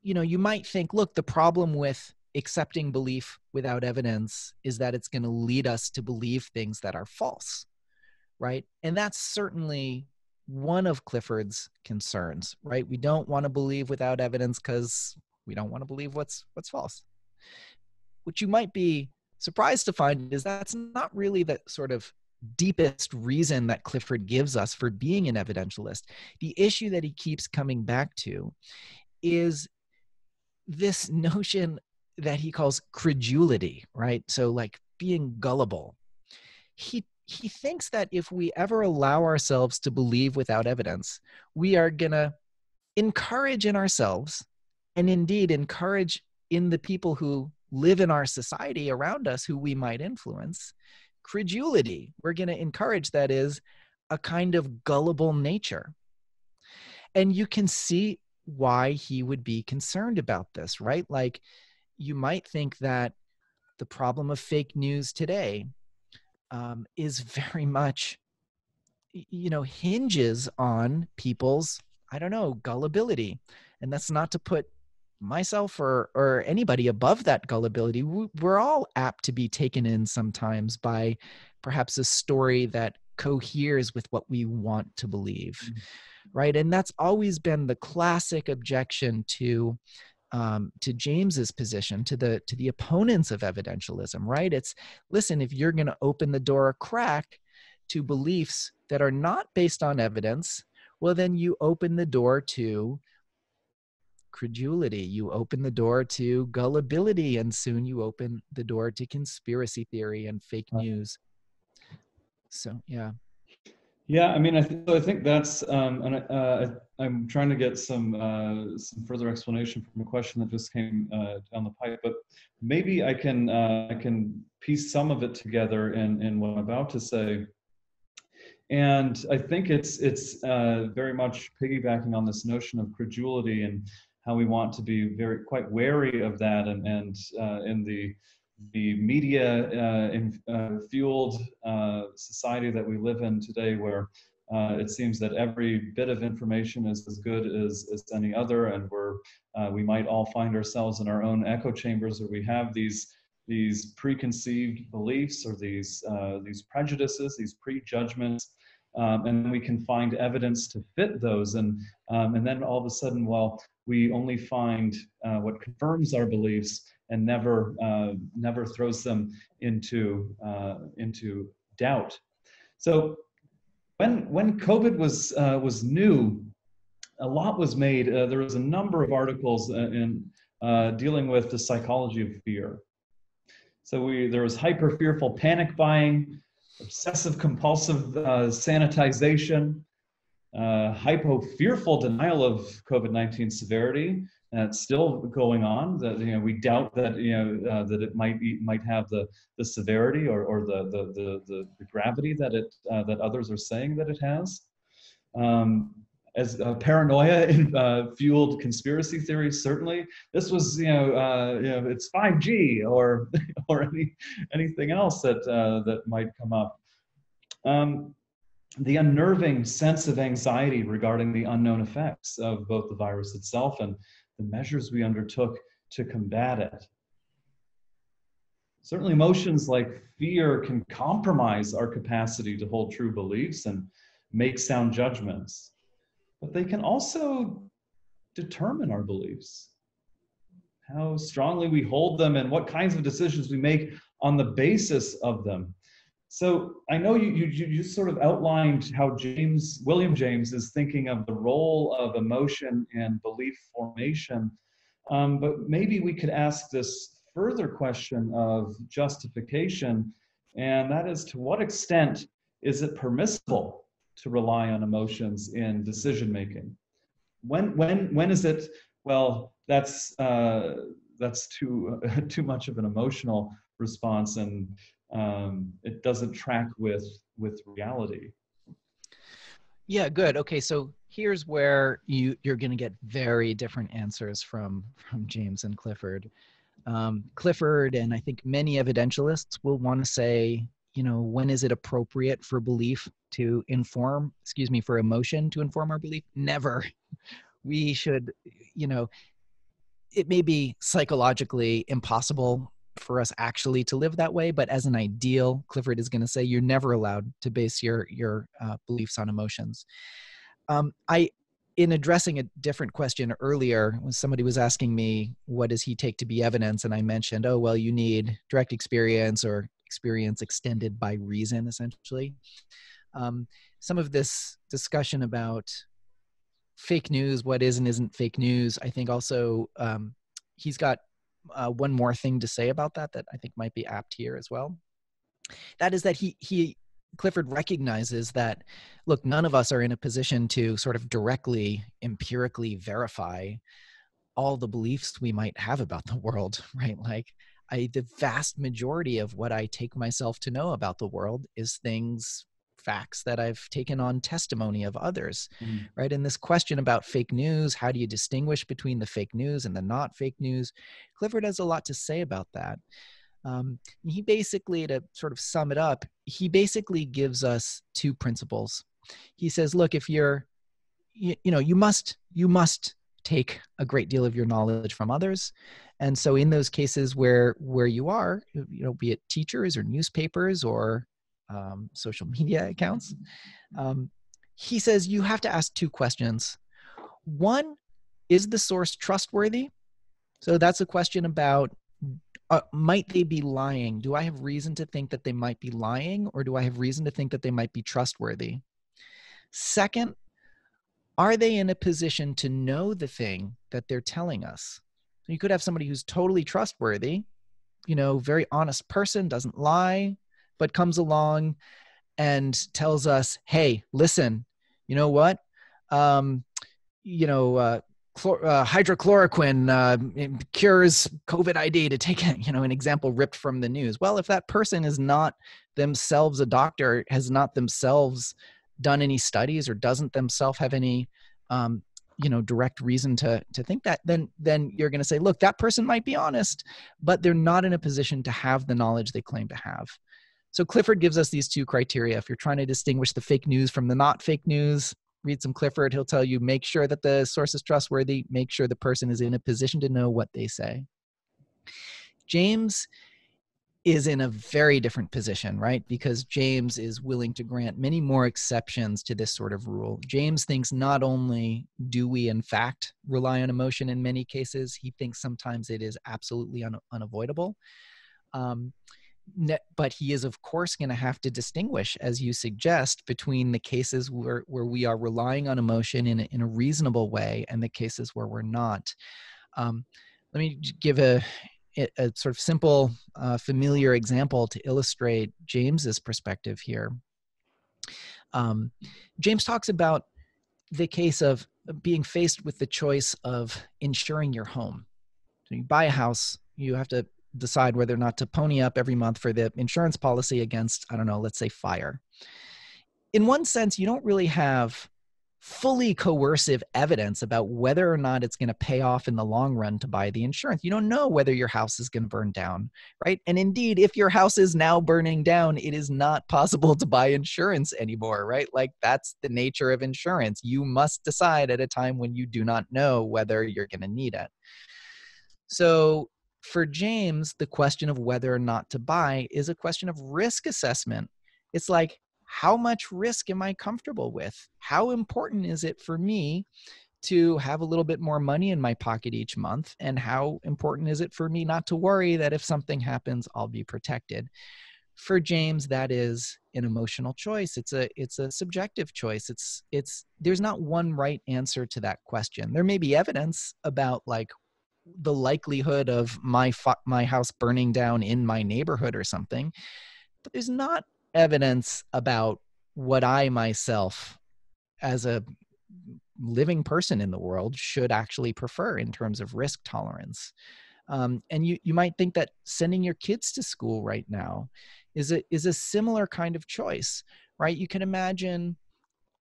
you might think, look, the problem with accepting belief without evidence is that it's going to lead us to believe things that are false, right? And that's certainly one of Clifford's concerns, right? We don't want to believe without evidence because we don't want to believe what's false. What you might be surprised to find is that's not really the sort of deepest reason that Clifford gives us for being an evidentialist. The issue that he keeps coming back to is this notion that he calls credulity, right? So like being gullible. He thinks that if we ever allow ourselves to believe without evidence, we are going to encourage in ourselves, and indeed encourage in the people who live in our society around us who we might influence, credulity. We're going to encourage, that is, a kind of gullible nature. And you can see why he would be concerned about this, right? Like, you might think that the problem of fake news today is very much, hinges on people's, gullibility. And that's not to put myself or anybody above that gullibility. We're all apt to be taken in sometimes by perhaps a story that coheres with what we want to believe, right? And that's always been the classic objection to James's position, to the opponents of evidentialism, right? It's, listen, if you're going to open the door a crack to beliefs that are not based on evidence, well, then you open the door to credulity, you open the door to gullibility, and soon you open the door to conspiracy theory and fake news. So, yeah. Yeah, I mean, I think that's, and I'm trying to get some further explanation from a question that just came down the pipe, but maybe I can piece some of it together in what I'm about to say. And I think it's very much piggybacking on this notion of credulity and how we want to be quite wary of that, and in the media fueled society that we live in today, where it seems that every bit of information is as good as any other, and we might all find ourselves in our own echo chambers, where we have these preconceived beliefs, or these prejudices, these prejudgments, and then we can find evidence to fit those, and then all of a sudden, well, we only find what confirms our beliefs, and never throws them into doubt. So when COVID was new, a lot was made. There was a number of articles in dealing with the psychology of fear. So there was hyper fearful panic buying, obsessive compulsive sanitization, hypo fearful denial of COVID-19 severity. And it's still going on. That we doubt that that it might have the severity or the gravity that others are saying that it has. As paranoia fueled conspiracy theories, certainly. This was it's 5G or anything else that might come up. The unnerving sense of anxiety regarding the unknown effects of both the virus itself and the measures we undertook to combat it. Certainly emotions like fear can compromise our capacity to hold true beliefs and make sound judgments, but they can also determine our beliefs, how strongly we hold them, and what kinds of decisions we make on the basis of them. So I know you sort of outlined how William James is thinking of the role of emotion and belief formation, but maybe we could ask this further question of justification, and that is, to what extent is it permissible to rely on emotions in decision making? When is it, well, that's too much of an emotional response, and it doesn't track with reality? Yeah, good. Okay, so here's where you're going to get very different answers from James and Clifford. Clifford, and I think many evidentialists, will want to say, when is it appropriate for belief to inform, for emotion to inform our belief? Never. We should, it may be psychologically impossible for us actually to live that way, but as an ideal, Clifford is going to say you're never allowed to base your beliefs on emotions. In addressing a different question earlier, when somebody was asking me, what does he take to be evidence? And I mentioned, oh, well, you need direct experience or experience extended by reason, essentially. Some of this discussion about fake news, what is and isn't fake news, I think also he's got one more thing to say about that I think might be apt here as well. That is that Clifford recognizes that, look, none of us are in a position to sort of directly, empirically verify all the beliefs we might have about the world, right? Like, the vast majority of what I take myself to know about the world is facts that I've taken on testimony of others, right? And this question about fake news, how do you distinguish between the fake news and the not fake news? Clifford has a lot to say about that. He basically, to sort of sum it up, he basically gives us two principles. He says, look, if you must take a great deal of your knowledge from others. And so in those cases where you are, be it teachers or newspapers or social media accounts, he says you have to ask two questions. One, is the source trustworthy? So that's a question about, might they be lying? Do I have reason to think that they might be lying, or do I have reason to think that they might be trustworthy? Second, are they in a position to know the thing that they're telling us? So you could have somebody who's totally trustworthy, very honest person, doesn't lie, but comes along and tells us, hey, listen, you know what? Hydrochloroquine cures COVID ID, to take an example ripped from the news. Well, if that person is not themselves a doctor, has not themselves done any studies or doesn't themselves have any direct reason to think that, then you're going to say, look, that person might be honest, but they're not in a position to have the knowledge they claim to have. So Clifford gives us these two criteria. If you're trying to distinguish the fake news from the not fake news, read some Clifford. He'll tell you, make sure that the source is trustworthy, make sure the person is in a position to know what they say. James is in a very different position, right? Because James is willing to grant many more exceptions to this sort of rule. James thinks not only do we in fact rely on emotion in many cases, he thinks sometimes it is absolutely unavoidable. But he is, of course, going to have to distinguish, as you suggest, between the cases where we are relying on emotion in a reasonable way and the cases where we're not. Let me give a sort of simple, familiar example to illustrate James's perspective here. James talks about the case of being faced with the choice of insuring your home. So you buy a house, you have to decide whether or not to pony up every month for the insurance policy against, I don't know, let's say fire. In one sense, you don't really have fully coercive evidence about whether or not it's going to pay off in the long run to buy the insurance. You don't know whether your house is going to burn down, right? And indeed, if your house is now burning down, it is not possible to buy insurance anymore, right? Like, that's the nature of insurance. You must decide at a time when you do not know whether you're going to need it. So for James, the question of whether or not to buy is a question of risk assessment. It's like, how much risk am I comfortable with? How important is it for me to have a little bit more money in my pocket each month? And how important is it for me not to worry that if something happens, I'll be protected? For James, that is an emotional choice. It's a subjective choice. There's not one right answer to that question. There may be evidence about like the likelihood of my house burning down in my neighborhood or something, but there's not evidence about what I myself, as a living person in the world, should actually prefer in terms of risk tolerance. And you might think that sending your kids to school right now is a similar kind of choice, right? You can imagine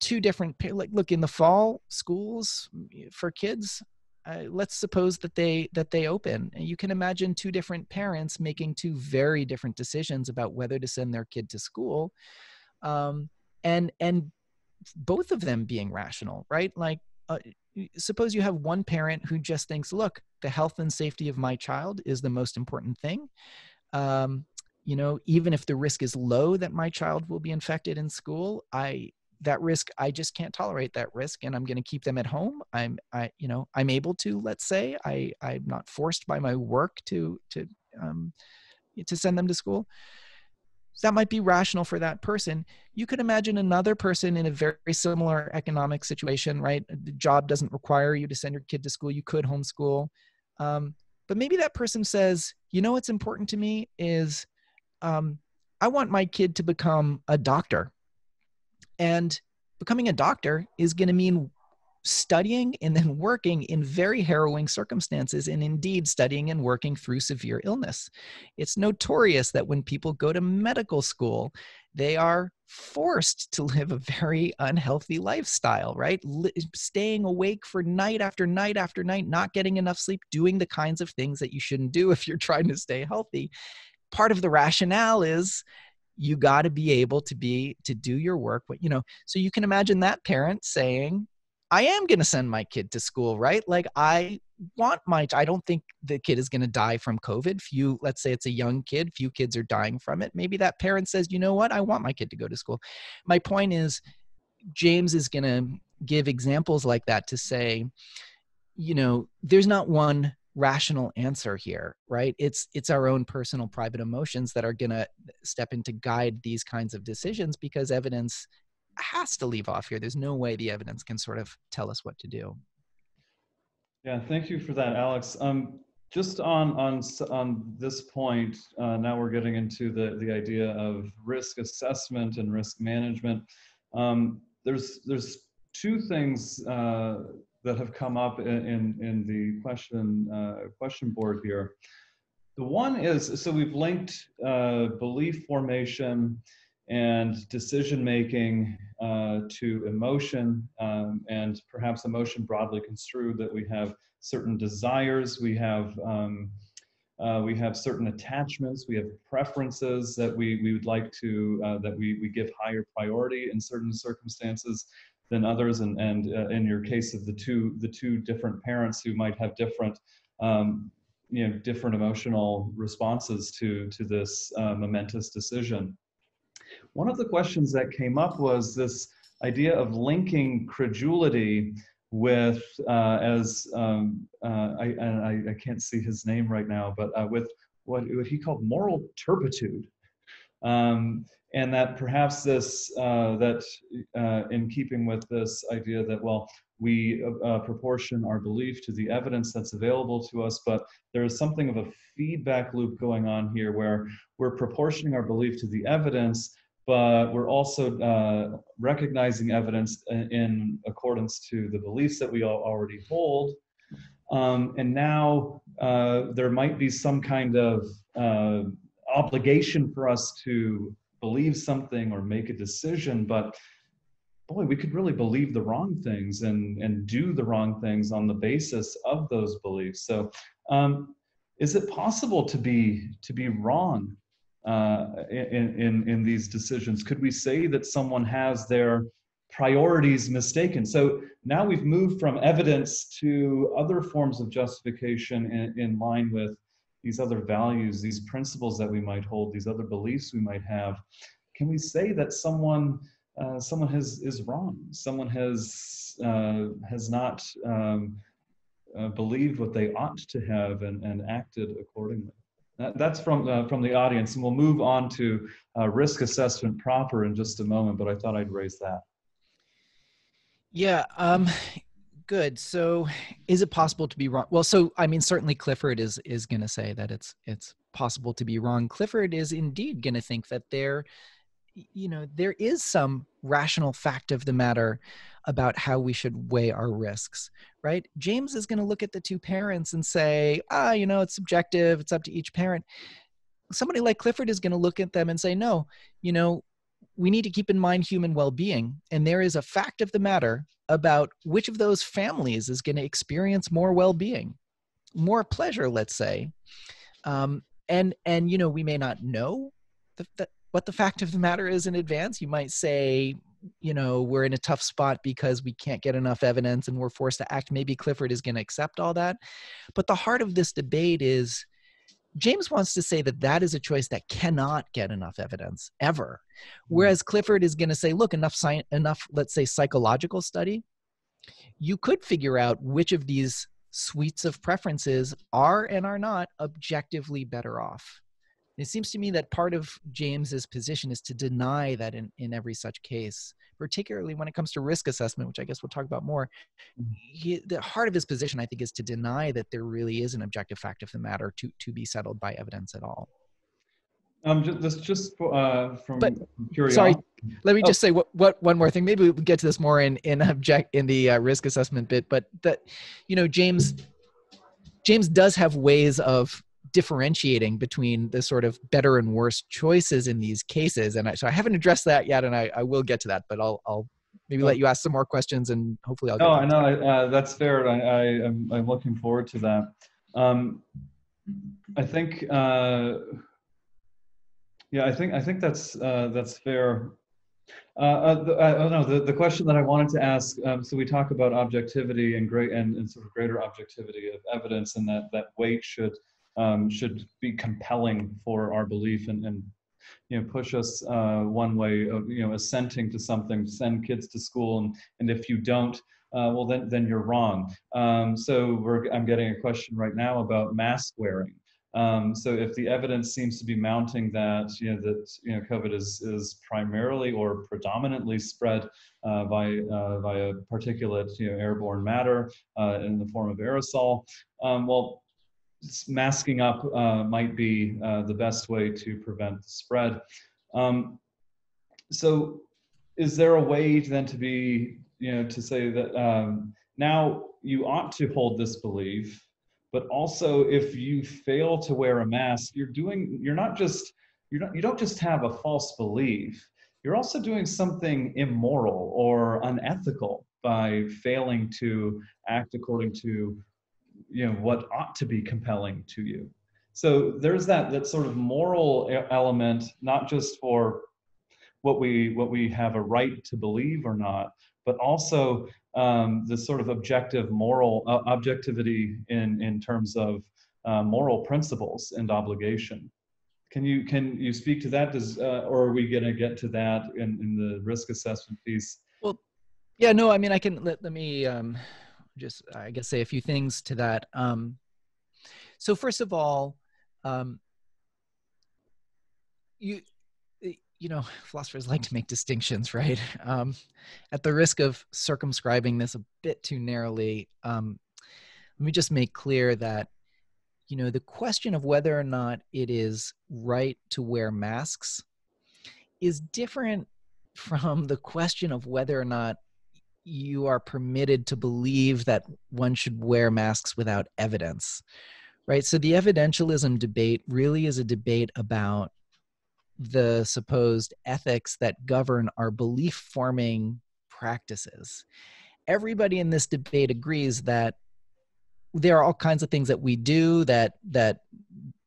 two different, like, look, in the fall, schools for kids, let's suppose that they open, and you can imagine two different parents making two very different decisions about whether to send their kid to school, and both of them being rational, right? Like, suppose you have one parent who just thinks, look, the health and safety of my child is the most important thing. Even if the risk is low that my child will be infected in school, that risk, I just can't tolerate that risk, and I'm going to keep them at home. I'm able to, let's say, I'm not forced by my work to send them to school. So that might be rational for that person. You could imagine another person in a very similar economic situation, right? The job doesn't require you to send your kid to school. You could homeschool. But maybe that person says, what's important to me is I want my kid to become a doctor. And becoming a doctor is going to mean studying and then working in very harrowing circumstances, and indeed studying and working through severe illness. It's notorious that when people go to medical school, they are forced to live a very unhealthy lifestyle, right? Staying awake for night after night after night, not getting enough sleep, doing the kinds of things that you shouldn't do if you're trying to stay healthy. Part of the rationale is you got to be able to do your work, so you can imagine that parent saying, I am going to send my kid to school, right? Like, I don't think the kid is going to die from COVID. Let's say it's a young kid, few kids are dying from it. Maybe that parent says, you know what? I want my kid to go to school. My point is, James is going to give examples like that to say, there's not one rational answer here, right? It's our own personal private emotions that are going to step in to guide these kinds of decisions, because evidence has to leave off here. There's no way the evidence can sort of tell us what to do. Yeah, thank you for that, Alex. Just on this point, now we're getting into the idea of risk assessment and risk management. There's two things that have come up in the question board here. The one is, so we've linked belief formation and decision-making to emotion, and perhaps emotion broadly construed, that we have certain desires, we have certain attachments, we have preferences that we would like to, that we give higher priority in certain circumstances than others, and in your case of the two different parents who might have different different emotional responses to this momentous decision. One of the questions that came up was this idea of linking credulity with, I can't see his name right now, but with what he called moral turpitude. And that perhaps this, in keeping with this idea that, well, we proportion our belief to the evidence that's available to us, but there is something of a feedback loop going on here where we're proportioning our belief to the evidence, but we're also recognizing evidence in accordance to the beliefs that we already hold. And now there might be some kind of obligation for us to believe something or make a decision, but boy, we could really believe the wrong things and do the wrong things on the basis of those beliefs. So is it possible to be wrong in these decisions? Could we say that someone has their priorities mistaken? So now we've moved from evidence to other forms of justification in line with these other values, these principles that we might hold, these other beliefs we might have. Can we say that someone is wrong? Someone has not believed what they ought to have and acted accordingly. That's from the audience, and we'll move on to risk assessment proper in just a moment, but I thought I'd raise that. Yeah, good. So is it possible to be wrong? Well, so I mean, certainly Clifford is going to say that it's possible to be wrong. Clifford is indeed going to think that there is some rational fact of the matter about how we should weigh our risks, right? James is going to look at the two parents and say, it's subjective, it's up to each parent. Somebody like Clifford is going to look at them and say, no, we need to keep in mind human well-being. And there is a fact of the matter about which of those families is going to experience more well-being, more pleasure, let's say. And we may not know what the fact of the matter is in advance. You might say, we're in a tough spot because we can't get enough evidence and we're forced to act. Maybe Clifford is going to accept all that. But the heart of this debate is James wants to say that is a choice that cannot get enough evidence ever. Whereas Clifford is going to say, look, enough, let's say, psychological study, you could figure out which of these suites of preferences are and are not objectively better off. It seems to me that part of James's position is to deny that in every such case, particularly when it comes to risk assessment, which I guess we'll talk about more. The heart of his position, I think, is to deny that there really is an objective fact of the matter to be settled by evidence at all. From curiosity. Sorry, let me just say one more thing. Maybe we'll get to this more in the risk assessment bit, but that James does have ways of differentiating between the sort of better and worse choices in these cases. And so I haven't addressed that yet, and I will get to that, but I'll maybe let you ask some more questions and hopefully I'll get to that. Oh, no, that's fair. I'm looking forward to that. I think that's fair. The question that I wanted to ask, so we talk about objectivity and sort of greater objectivity of evidence, and that weight should be compelling for our belief and push us one way of assenting to something. Send kids to school, and if you don't, well then you're wrong. So I'm getting a question right now about mask wearing. So if the evidence seems to be mounting that COVID is primarily or predominantly spread via particulate airborne matter in the form of aerosol, well, masking up might be the best way to prevent the spread. So is there a way then to be, to say that now you ought to hold this belief, but also if you fail to wear a mask, you don't just have a false belief, you're also doing something immoral or unethical by failing to act according to, what ought to be compelling to you. So there's that sort of moral element, not just for what we have a right to believe or not, but also the sort of objective moral objectivity in terms of moral principles and obligation. Can you speak to that? Or are we going to get to that in the risk assessment piece? Well, yeah, no, I mean, I can let me just, I guess, say a few things to that. So first of all, philosophers like to make distinctions, right? At the risk of circumscribing this a bit too narrowly, let me just make clear that, the question of whether or not it is right to wear masks is different from the question of whether or not you are permitted to believe that one should wear masks without evidence, right? So the evidentialism debate really is a debate about the supposed ethics that govern our belief-forming practices. Everybody in this debate agrees that there are all kinds of things that we do that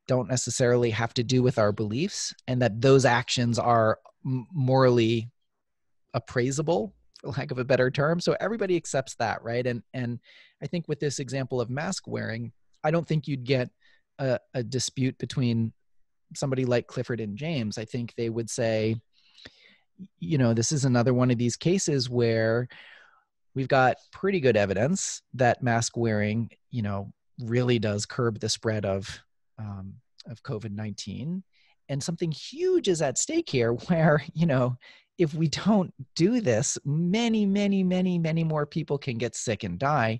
don't necessarily have to do with our beliefs, and that those actions are morally appraisable, for lack of a better term. So everybody accepts that, right? And I think with this example of mask wearing, I don't think you'd get a dispute between somebody like Clifford and James. I think they would say, this is another one of these cases where we've got pretty good evidence that mask wearing, really does curb the spread of COVID-19. And something huge is at stake here where, if we don't do this, many, many, many, many more people can get sick and die.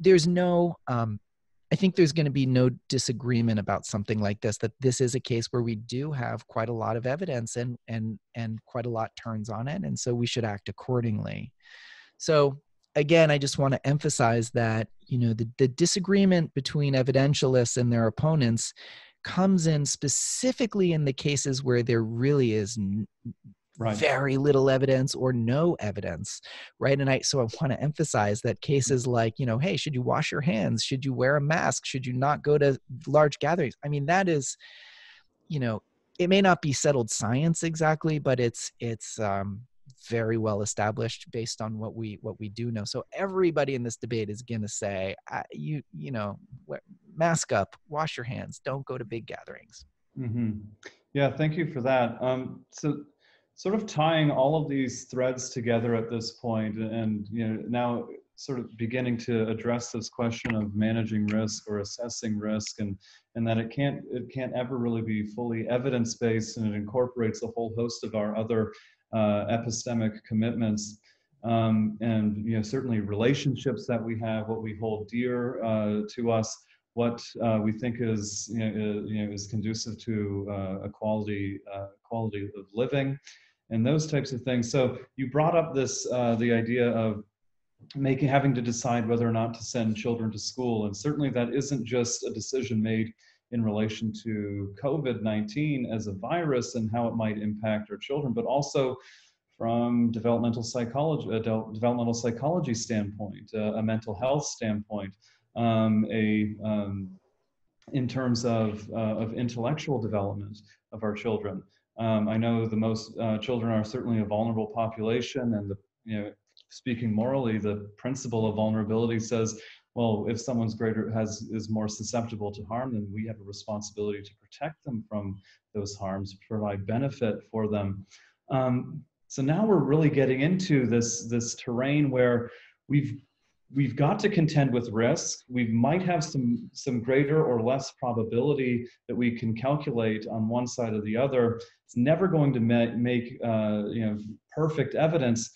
There's no, I think there's going to be no disagreement about something like this, that this is a case where we do have quite a lot of evidence and quite a lot turns on it. And so we should act accordingly. So again, I just want to emphasize that, the disagreement between evidentialists and their opponents comes in specifically in the cases where there really is very little evidence or no evidence, right? And so I want to emphasize that cases like, hey, should you wash your hands? Should you wear a mask? Should you not go to large gatherings? I mean, that is, it may not be settled science exactly, but it's very well established based on what we do know. So everybody in this debate is going to say, mask up, wash your hands, don't go to big gatherings. Mm-hmm. Yeah, thank you for that. So sort of tying all of these threads together at this point, and now sort of beginning to address this question of managing risk or assessing risk, and that it can't ever really be fully evidence-based, and it incorporates a whole host of our other epistemic commitments, and certainly relationships that we have, what we hold dear to us, what we think is is conducive to a quality of living, and those types of things. So you brought up this the idea of having to decide whether or not to send children to school, and certainly that isn't just a decision made in relation to COVID-19 as a virus and how it might impact our children, but also from developmental psychology standpoint, a mental health standpoint, in terms of intellectual development of our children. I know the most children are certainly a vulnerable population, and speaking morally, the principle of vulnerability says, well, if someone's is more susceptible to harm, then we have a responsibility to protect them from those harms, provide benefit for them. So now we're really getting into this terrain where we've got to contend with risk. We might have some greater or less probability that we can calculate on one side or the other. It's never going to make perfect evidence.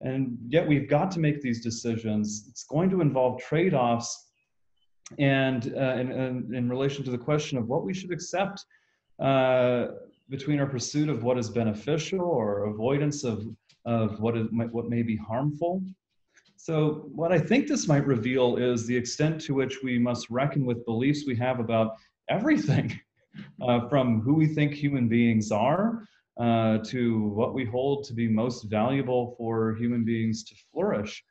And yet we've got to make these decisions. It's going to involve trade-offs, and in relation to the question of what we should accept between our pursuit of what is beneficial or avoidance of what may be harmful. So what I think this might reveal is the extent to which we must reckon with beliefs we have about everything, from who we think human beings are, to what we hold to be most valuable for human beings to flourish.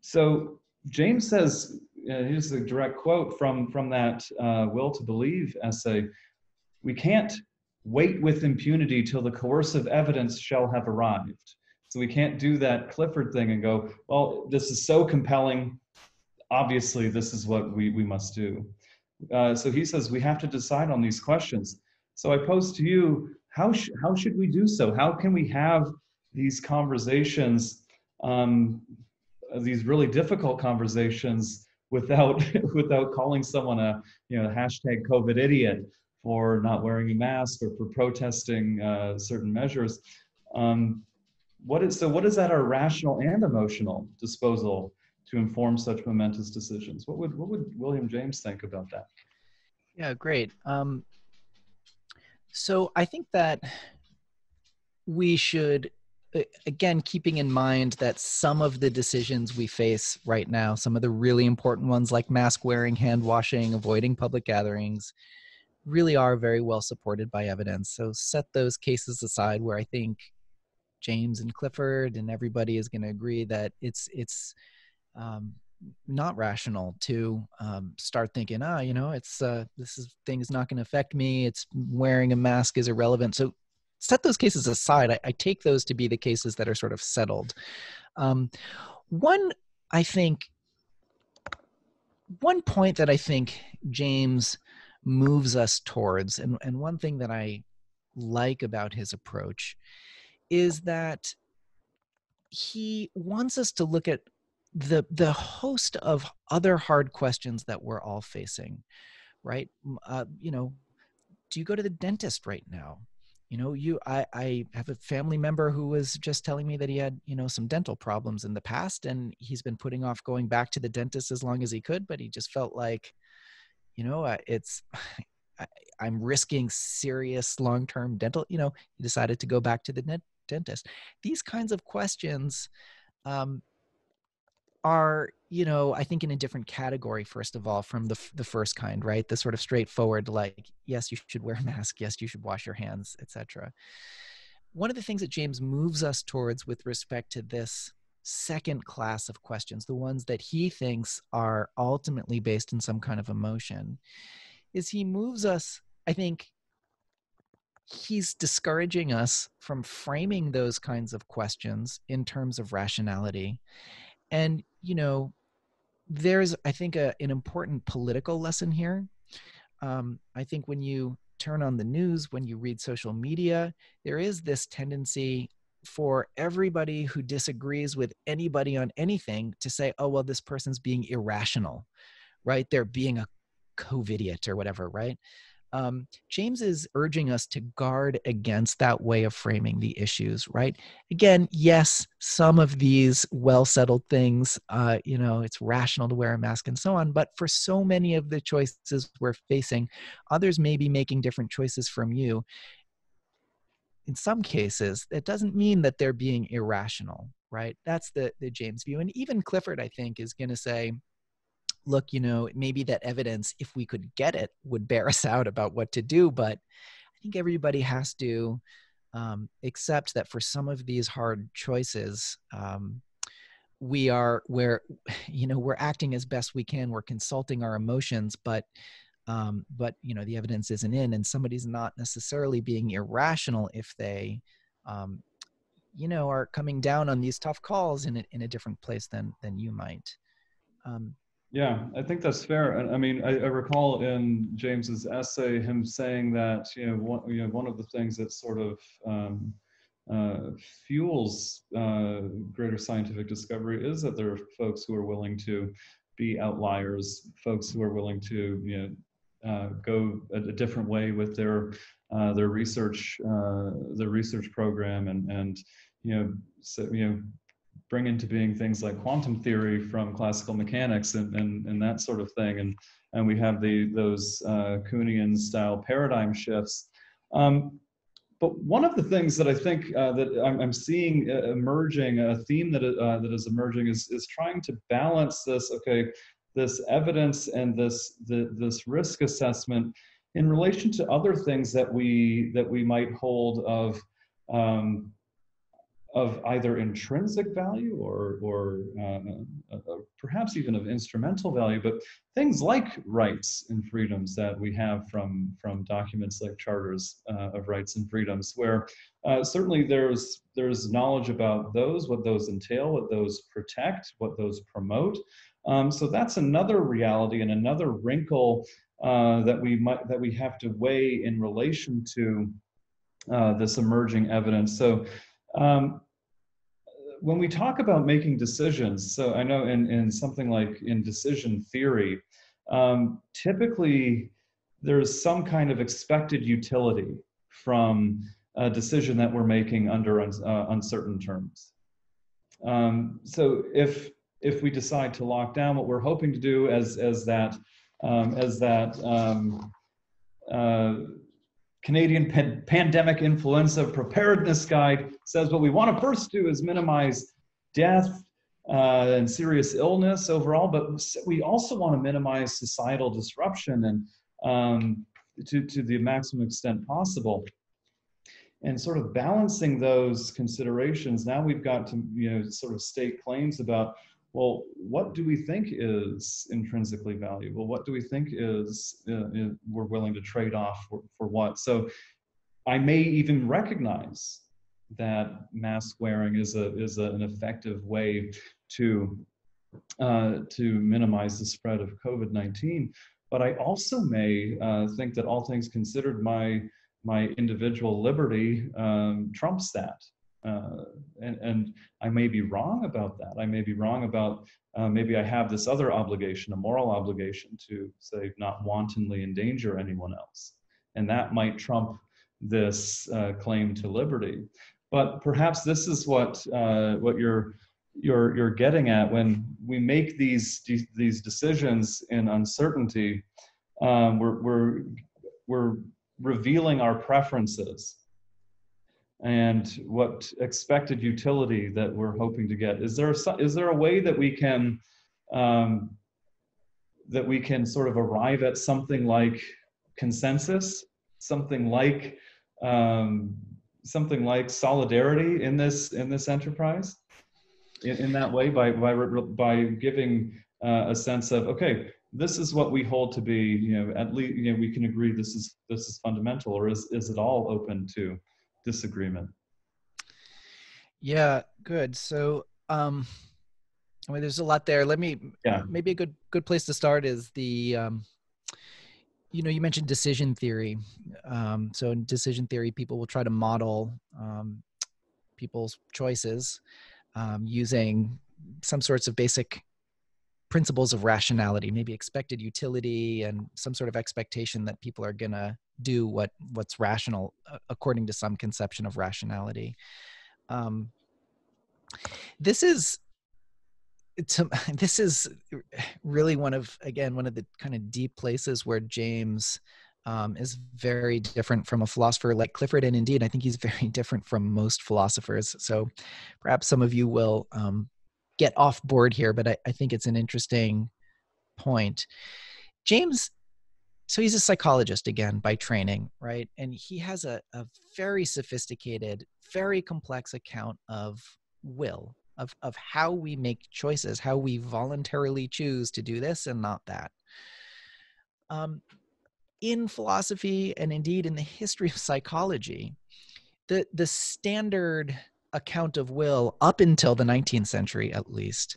So James says, here's a direct quote from that Will to Believe essay: "We can't wait with impunity till the coercive evidence shall have arrived." So we can't do that Clifford thing and go, well, this is so compelling, obviously this is what we must do. So he says we have to decide on these questions. So I pose to you, how should we do so? How can we have these conversations, these really difficult conversations, without without calling someone a hashtag COVID idiot for not wearing a mask or for protesting certain measures? What is at our rational and emotional disposal to inform such momentous decisions? What would William James think about that? Yeah, great. So I think that we should, again, keeping in mind that some of the decisions we face right now, some of the really important ones like mask wearing, hand washing, avoiding public gatherings, really are very well supported by evidence. So set those cases aside where I think James and Clifford and everybody is going to agree that it's not rational to start thinking, thing is not going to affect me. It's wearing a mask is irrelevant. So set those cases aside. I take those to be the cases that are sort of settled. One point that I think James moves us towards, and one thing that I like about his approach, is that he wants us to look at the host of other hard questions that we're all facing, right? Do you go to the dentist right now? I have a family member who was just telling me that he had, some dental problems in the past, and he's been putting off going back to the dentist as long as he could, but he just felt like, I'm risking serious long-term dental, he decided to go back to the dentist. These kinds of questions are, I think in a different category, first of all, from the first kind, right? The sort of straightforward, like, yes, you should wear a mask. Yes, you should wash your hands, etc. One of the things that James moves us towards with respect to this second class of questions, the ones that he thinks are ultimately based in some kind of emotion, is he moves us, I think, he's discouraging us from framing those kinds of questions in terms of rationality. And, there's, I think, an important political lesson here. I think when you turn on the news, when you read social media, there is this tendency for everybody who disagrees with anybody on anything to say, oh, well, this person's being irrational, right? They're being a COVIDiot or whatever, right? James is urging us to guard against that way of framing the issues, right? Again, yes, some of these well-settled things, it's rational to wear a mask and so on, but for so many of the choices we're facing, others may be making different choices from you. In some cases, it doesn't mean that they're being irrational, right? That's the James view. And even Clifford, I think, is going to say, look, maybe that evidence, if we could get it, would bear us out about what to do. But I think everybody has to accept that for some of these hard choices, we're acting as best we can. We're consulting our emotions, but the evidence isn't in, and somebody's not necessarily being irrational if they, are coming down on these tough calls in a different place than you might. Yeah, I think that's fair. And I mean, I recall in James's essay him saying that one of the things that sort of fuels greater scientific discovery is that there are folks who are willing to be outliers, folks who are willing to go a different way with their research program, and bring into being things like quantum theory from classical mechanics and that sort of thing, and we have those Kuhnian style paradigm shifts. But one of the things that I think that I'm seeing emerging, a theme that is emerging, is trying to balance this evidence and this risk assessment in relation to other things that we might hold of either intrinsic value or perhaps even of instrumental value, but things like rights and freedoms that we have from documents like charters of rights and freedoms, where certainly there's knowledge about those, what those entail, what those protect, what those promote. So that's another reality and another wrinkle that we have to weigh in relation to this emerging evidence. So when we talk about making decisions, so I know in something like in decision theory, typically there's some kind of expected utility from a decision that we're making under uncertain terms. So if we decide to lock down, what we're hoping to do as that Canadian Pandemic Influenza Preparedness Guide says, what we want to first do is minimize death and serious illness overall, but we also want to minimize societal disruption and to the maximum extent possible. And sort of balancing those considerations, now we've got to sort of state claims about, well, what do we think is intrinsically valuable? What do we think is we're willing to trade off for what? So I may even recognize that mask wearing is an effective way to minimize the spread of COVID-19. But I also may think that all things considered, my individual liberty trumps that. And I may be wrong about that. I may be wrong about maybe I have this other obligation, a moral obligation to, say, not wantonly endanger anyone else. And that might trump this claim to liberty. But perhaps this is what you're getting at when we make these decisions in uncertainty. We're revealing our preferences and what expected utility that we're hoping to get. Is there a way that we can sort of arrive at something like consensus, something like solidarity in this enterprise, in that way, by giving a sense of, okay, this is what we hold to be, at least, we can agree this is fundamental, or is it all open to disagreement? Yeah, good. So, there's a lot there. Maybe a good place to start is the, you mentioned decision theory. So in decision theory, people will try to model people's choices using some sorts of basic principles of rationality, maybe expected utility and some sort of expectation that people are going to do what's rational according to some conception of rationality. This is really one of the kind of deep places where James is very different from a philosopher like Clifford, and indeed I think he's very different from most philosophers. So perhaps some of you will get off board here, but I think it's an interesting point. James, so he's a psychologist again by training, right? And he has a very sophisticated, very complex account of will, of how we make choices, how we voluntarily choose to do this and not that. In philosophy, and indeed in the history of psychology, the standard account of will up until the 19th century, at least,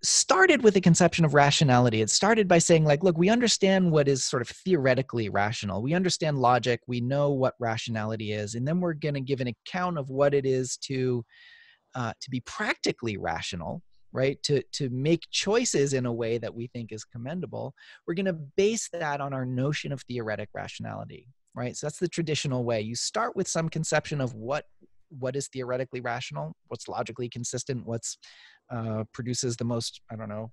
started with a conception of rationality. It started by saying, like, look, we understand what is sort of theoretically rational. We understand logic. We know what rationality is. And then we're going to give an account of what it is to be practically rational, right? To make choices in a way that we think is commendable. We're going to base that on our notion of theoretic rationality, right? So that's the traditional way. You start with some conception of what is theoretically rational, what's logically consistent, what's produces the most, I don't know,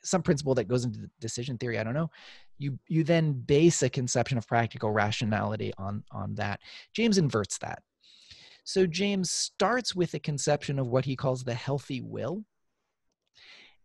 some principle that goes into decision theory, I don't know. You then base a conception of practical rationality on that. James inverts that. So James starts with a conception of what he calls the healthy will.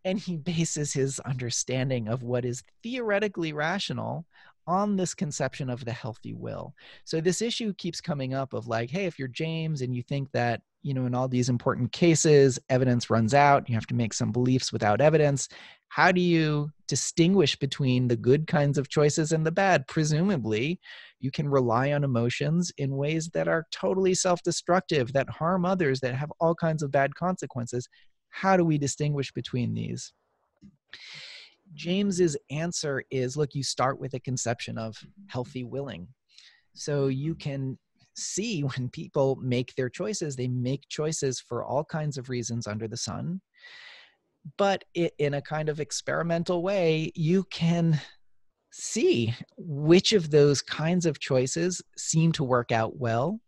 And he bases his understanding of what is theoretically rational on this conception of the healthy will. So this issue keeps coming up of like, hey, if you're James and you think that, in all these important cases, evidence runs out, you have to make some beliefs without evidence. How do you distinguish between the good kinds of choices and the bad? Presumably, you can rely on emotions in ways that are totally self-destructive, that harm others, that have all kinds of bad consequences. How do we distinguish between these? James's answer is, look, you start with a conception of healthy willing. So you can see when people make their choices, they make choices for all kinds of reasons under the sun. But in a kind of experimental way, you can see which of those kinds of choices seem to work out well,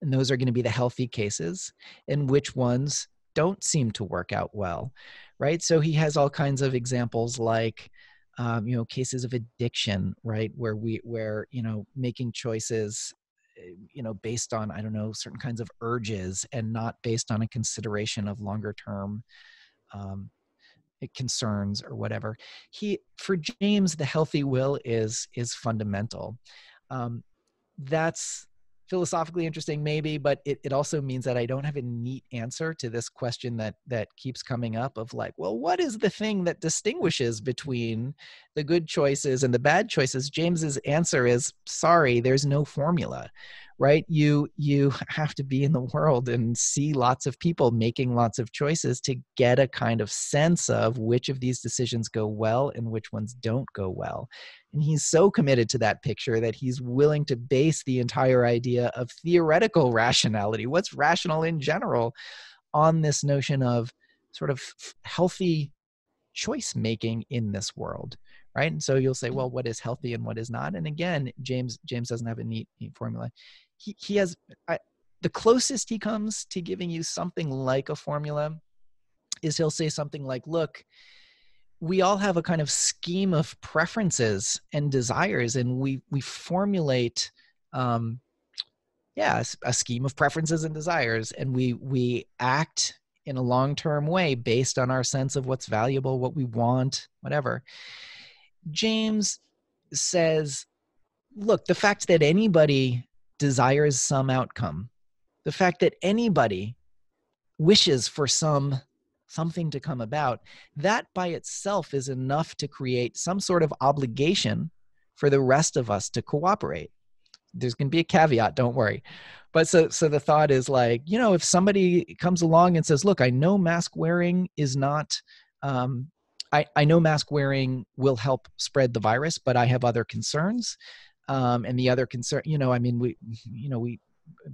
and those are going to be the healthy cases, and which ones don't seem to work out well, right? So he has all kinds of examples like, cases of addiction, right? Where making choices, based on, I don't know, certain kinds of urges and not based on a consideration of longer term concerns or whatever. For James, the healthy will is fundamental. That's philosophically interesting, maybe, but it also means that I don't have a neat answer to this question that keeps coming up of like, well, what is the thing that distinguishes between the good choices and the bad choices? James's answer is, sorry, there's no formula, right? You have to be in the world and see lots of people making lots of choices to get a kind of sense of which of these decisions go well and which ones don't go well. And he's so committed to that picture that he's willing to base the entire idea of theoretical rationality, what's rational in general, on this notion of sort of healthy choice making in this world, right? And so you'll say, well, what is healthy and what is not? And again, James doesn't have a neat formula. He has the closest he comes to giving you something like a formula is he'll say something like, look, we all have a kind of scheme of preferences and desires, and we formulate a scheme of preferences and desires, and we act in a long-term way based on our sense of what's valuable, what we want, whatever. James says, look, the fact that anybody desires some outcome, the fact that anybody wishes for something to come about, that by itself is enough to create some sort of obligation for the rest of us to cooperate. There's going to be a caveat, don't worry. But so the thought is like, if somebody comes along and says, look, I know mask wearing is not, I know mask wearing will help spread the virus, but I have other concerns. And the other concern, we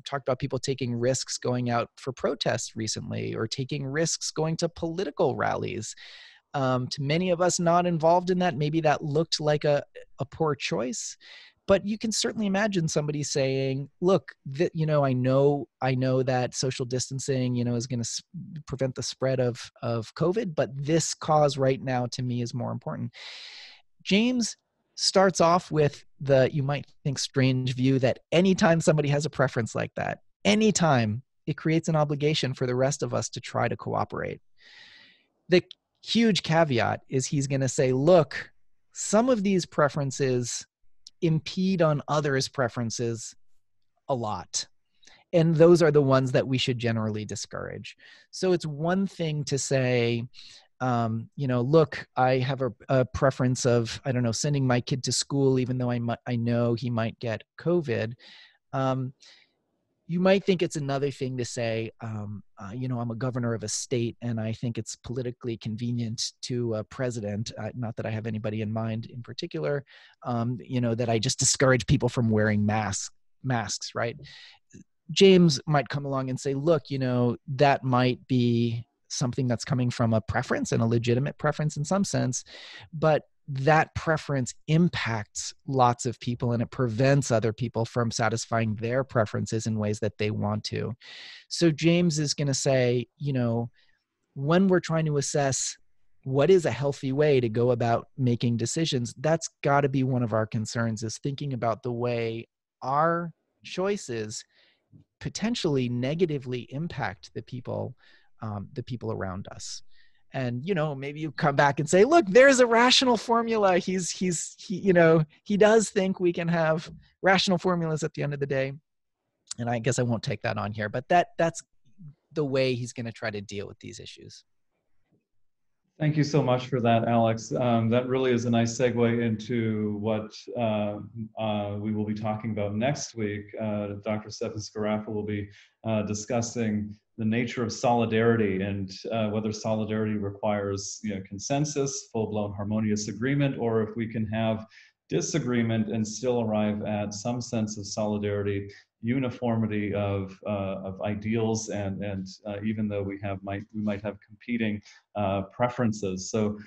talked about people taking risks going out for protests recently, or taking risks going to political rallies. To many of us not involved in that, maybe that looked like a poor choice. But you can certainly imagine somebody saying, look, I know that social distancing, is going to prevent the spread of COVID, but this cause right now to me is more important. James starts off with you might think, strange view that anytime somebody has a preference like that, anytime, it creates an obligation for the rest of us to try to cooperate. The huge caveat is he's going to say, look, some of these preferences impede on others' preferences a lot. And those are the ones that we should generally discourage. So it's one thing to say, look, I have a preference of, I don't know, sending my kid to school, even though I know he might get COVID. You might think it's another thing to say, I'm a governor of a state and I think it's politically convenient to a president, not that I have anybody in mind in particular, that I just discourage people from wearing masks, right? James might come along and say, look, that might be something that's coming from a preference and a legitimate preference in some sense, but that preference impacts lots of people and it prevents other people from satisfying their preferences in ways that they want to. So James is going to say, when we're trying to assess what is a healthy way to go about making decisions, that's got to be one of our concerns, is thinking about the way our choices potentially negatively impact the people around us. And, you know, maybe you come back and say, look, there's a rational formula. He does think we can have rational formulas at the end of the day. And I guess I won't take that on here, but that's the way he's going to try to deal with these issues. Thank you so much for that, Alex. That really is a nice segue into what we will be talking about next week. Dr. Stefan Scarafa will be discussing the nature of solidarity and whether solidarity requires, you know, consensus, full-blown harmonious agreement, or if we can have disagreement and still arrive at some sense of solidarity, uniformity of ideals, and even though we might have competing preferences. So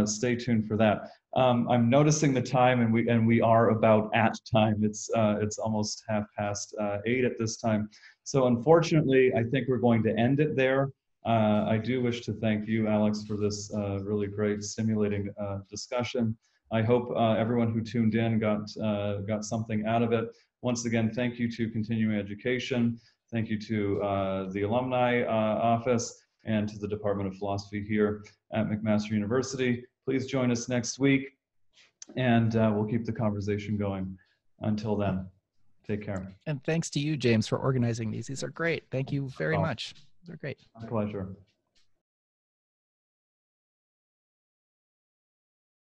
stay tuned for that. I'm noticing the time, and we are about at time. It's almost 8:30 at this time. So unfortunately, I think we're going to end it there. I do wish to thank you, Alex, for this really great, stimulating discussion. I hope everyone who tuned in got something out of it. Once again, thank you to Continuing Education. Thank you to the Alumni Office and to the Department of Philosophy here at McMaster University. Please join us next week, and we'll keep the conversation going. Until then, take care. And thanks to you, James, for organizing these. These are great. Thank you very much. They're great. My pleasure.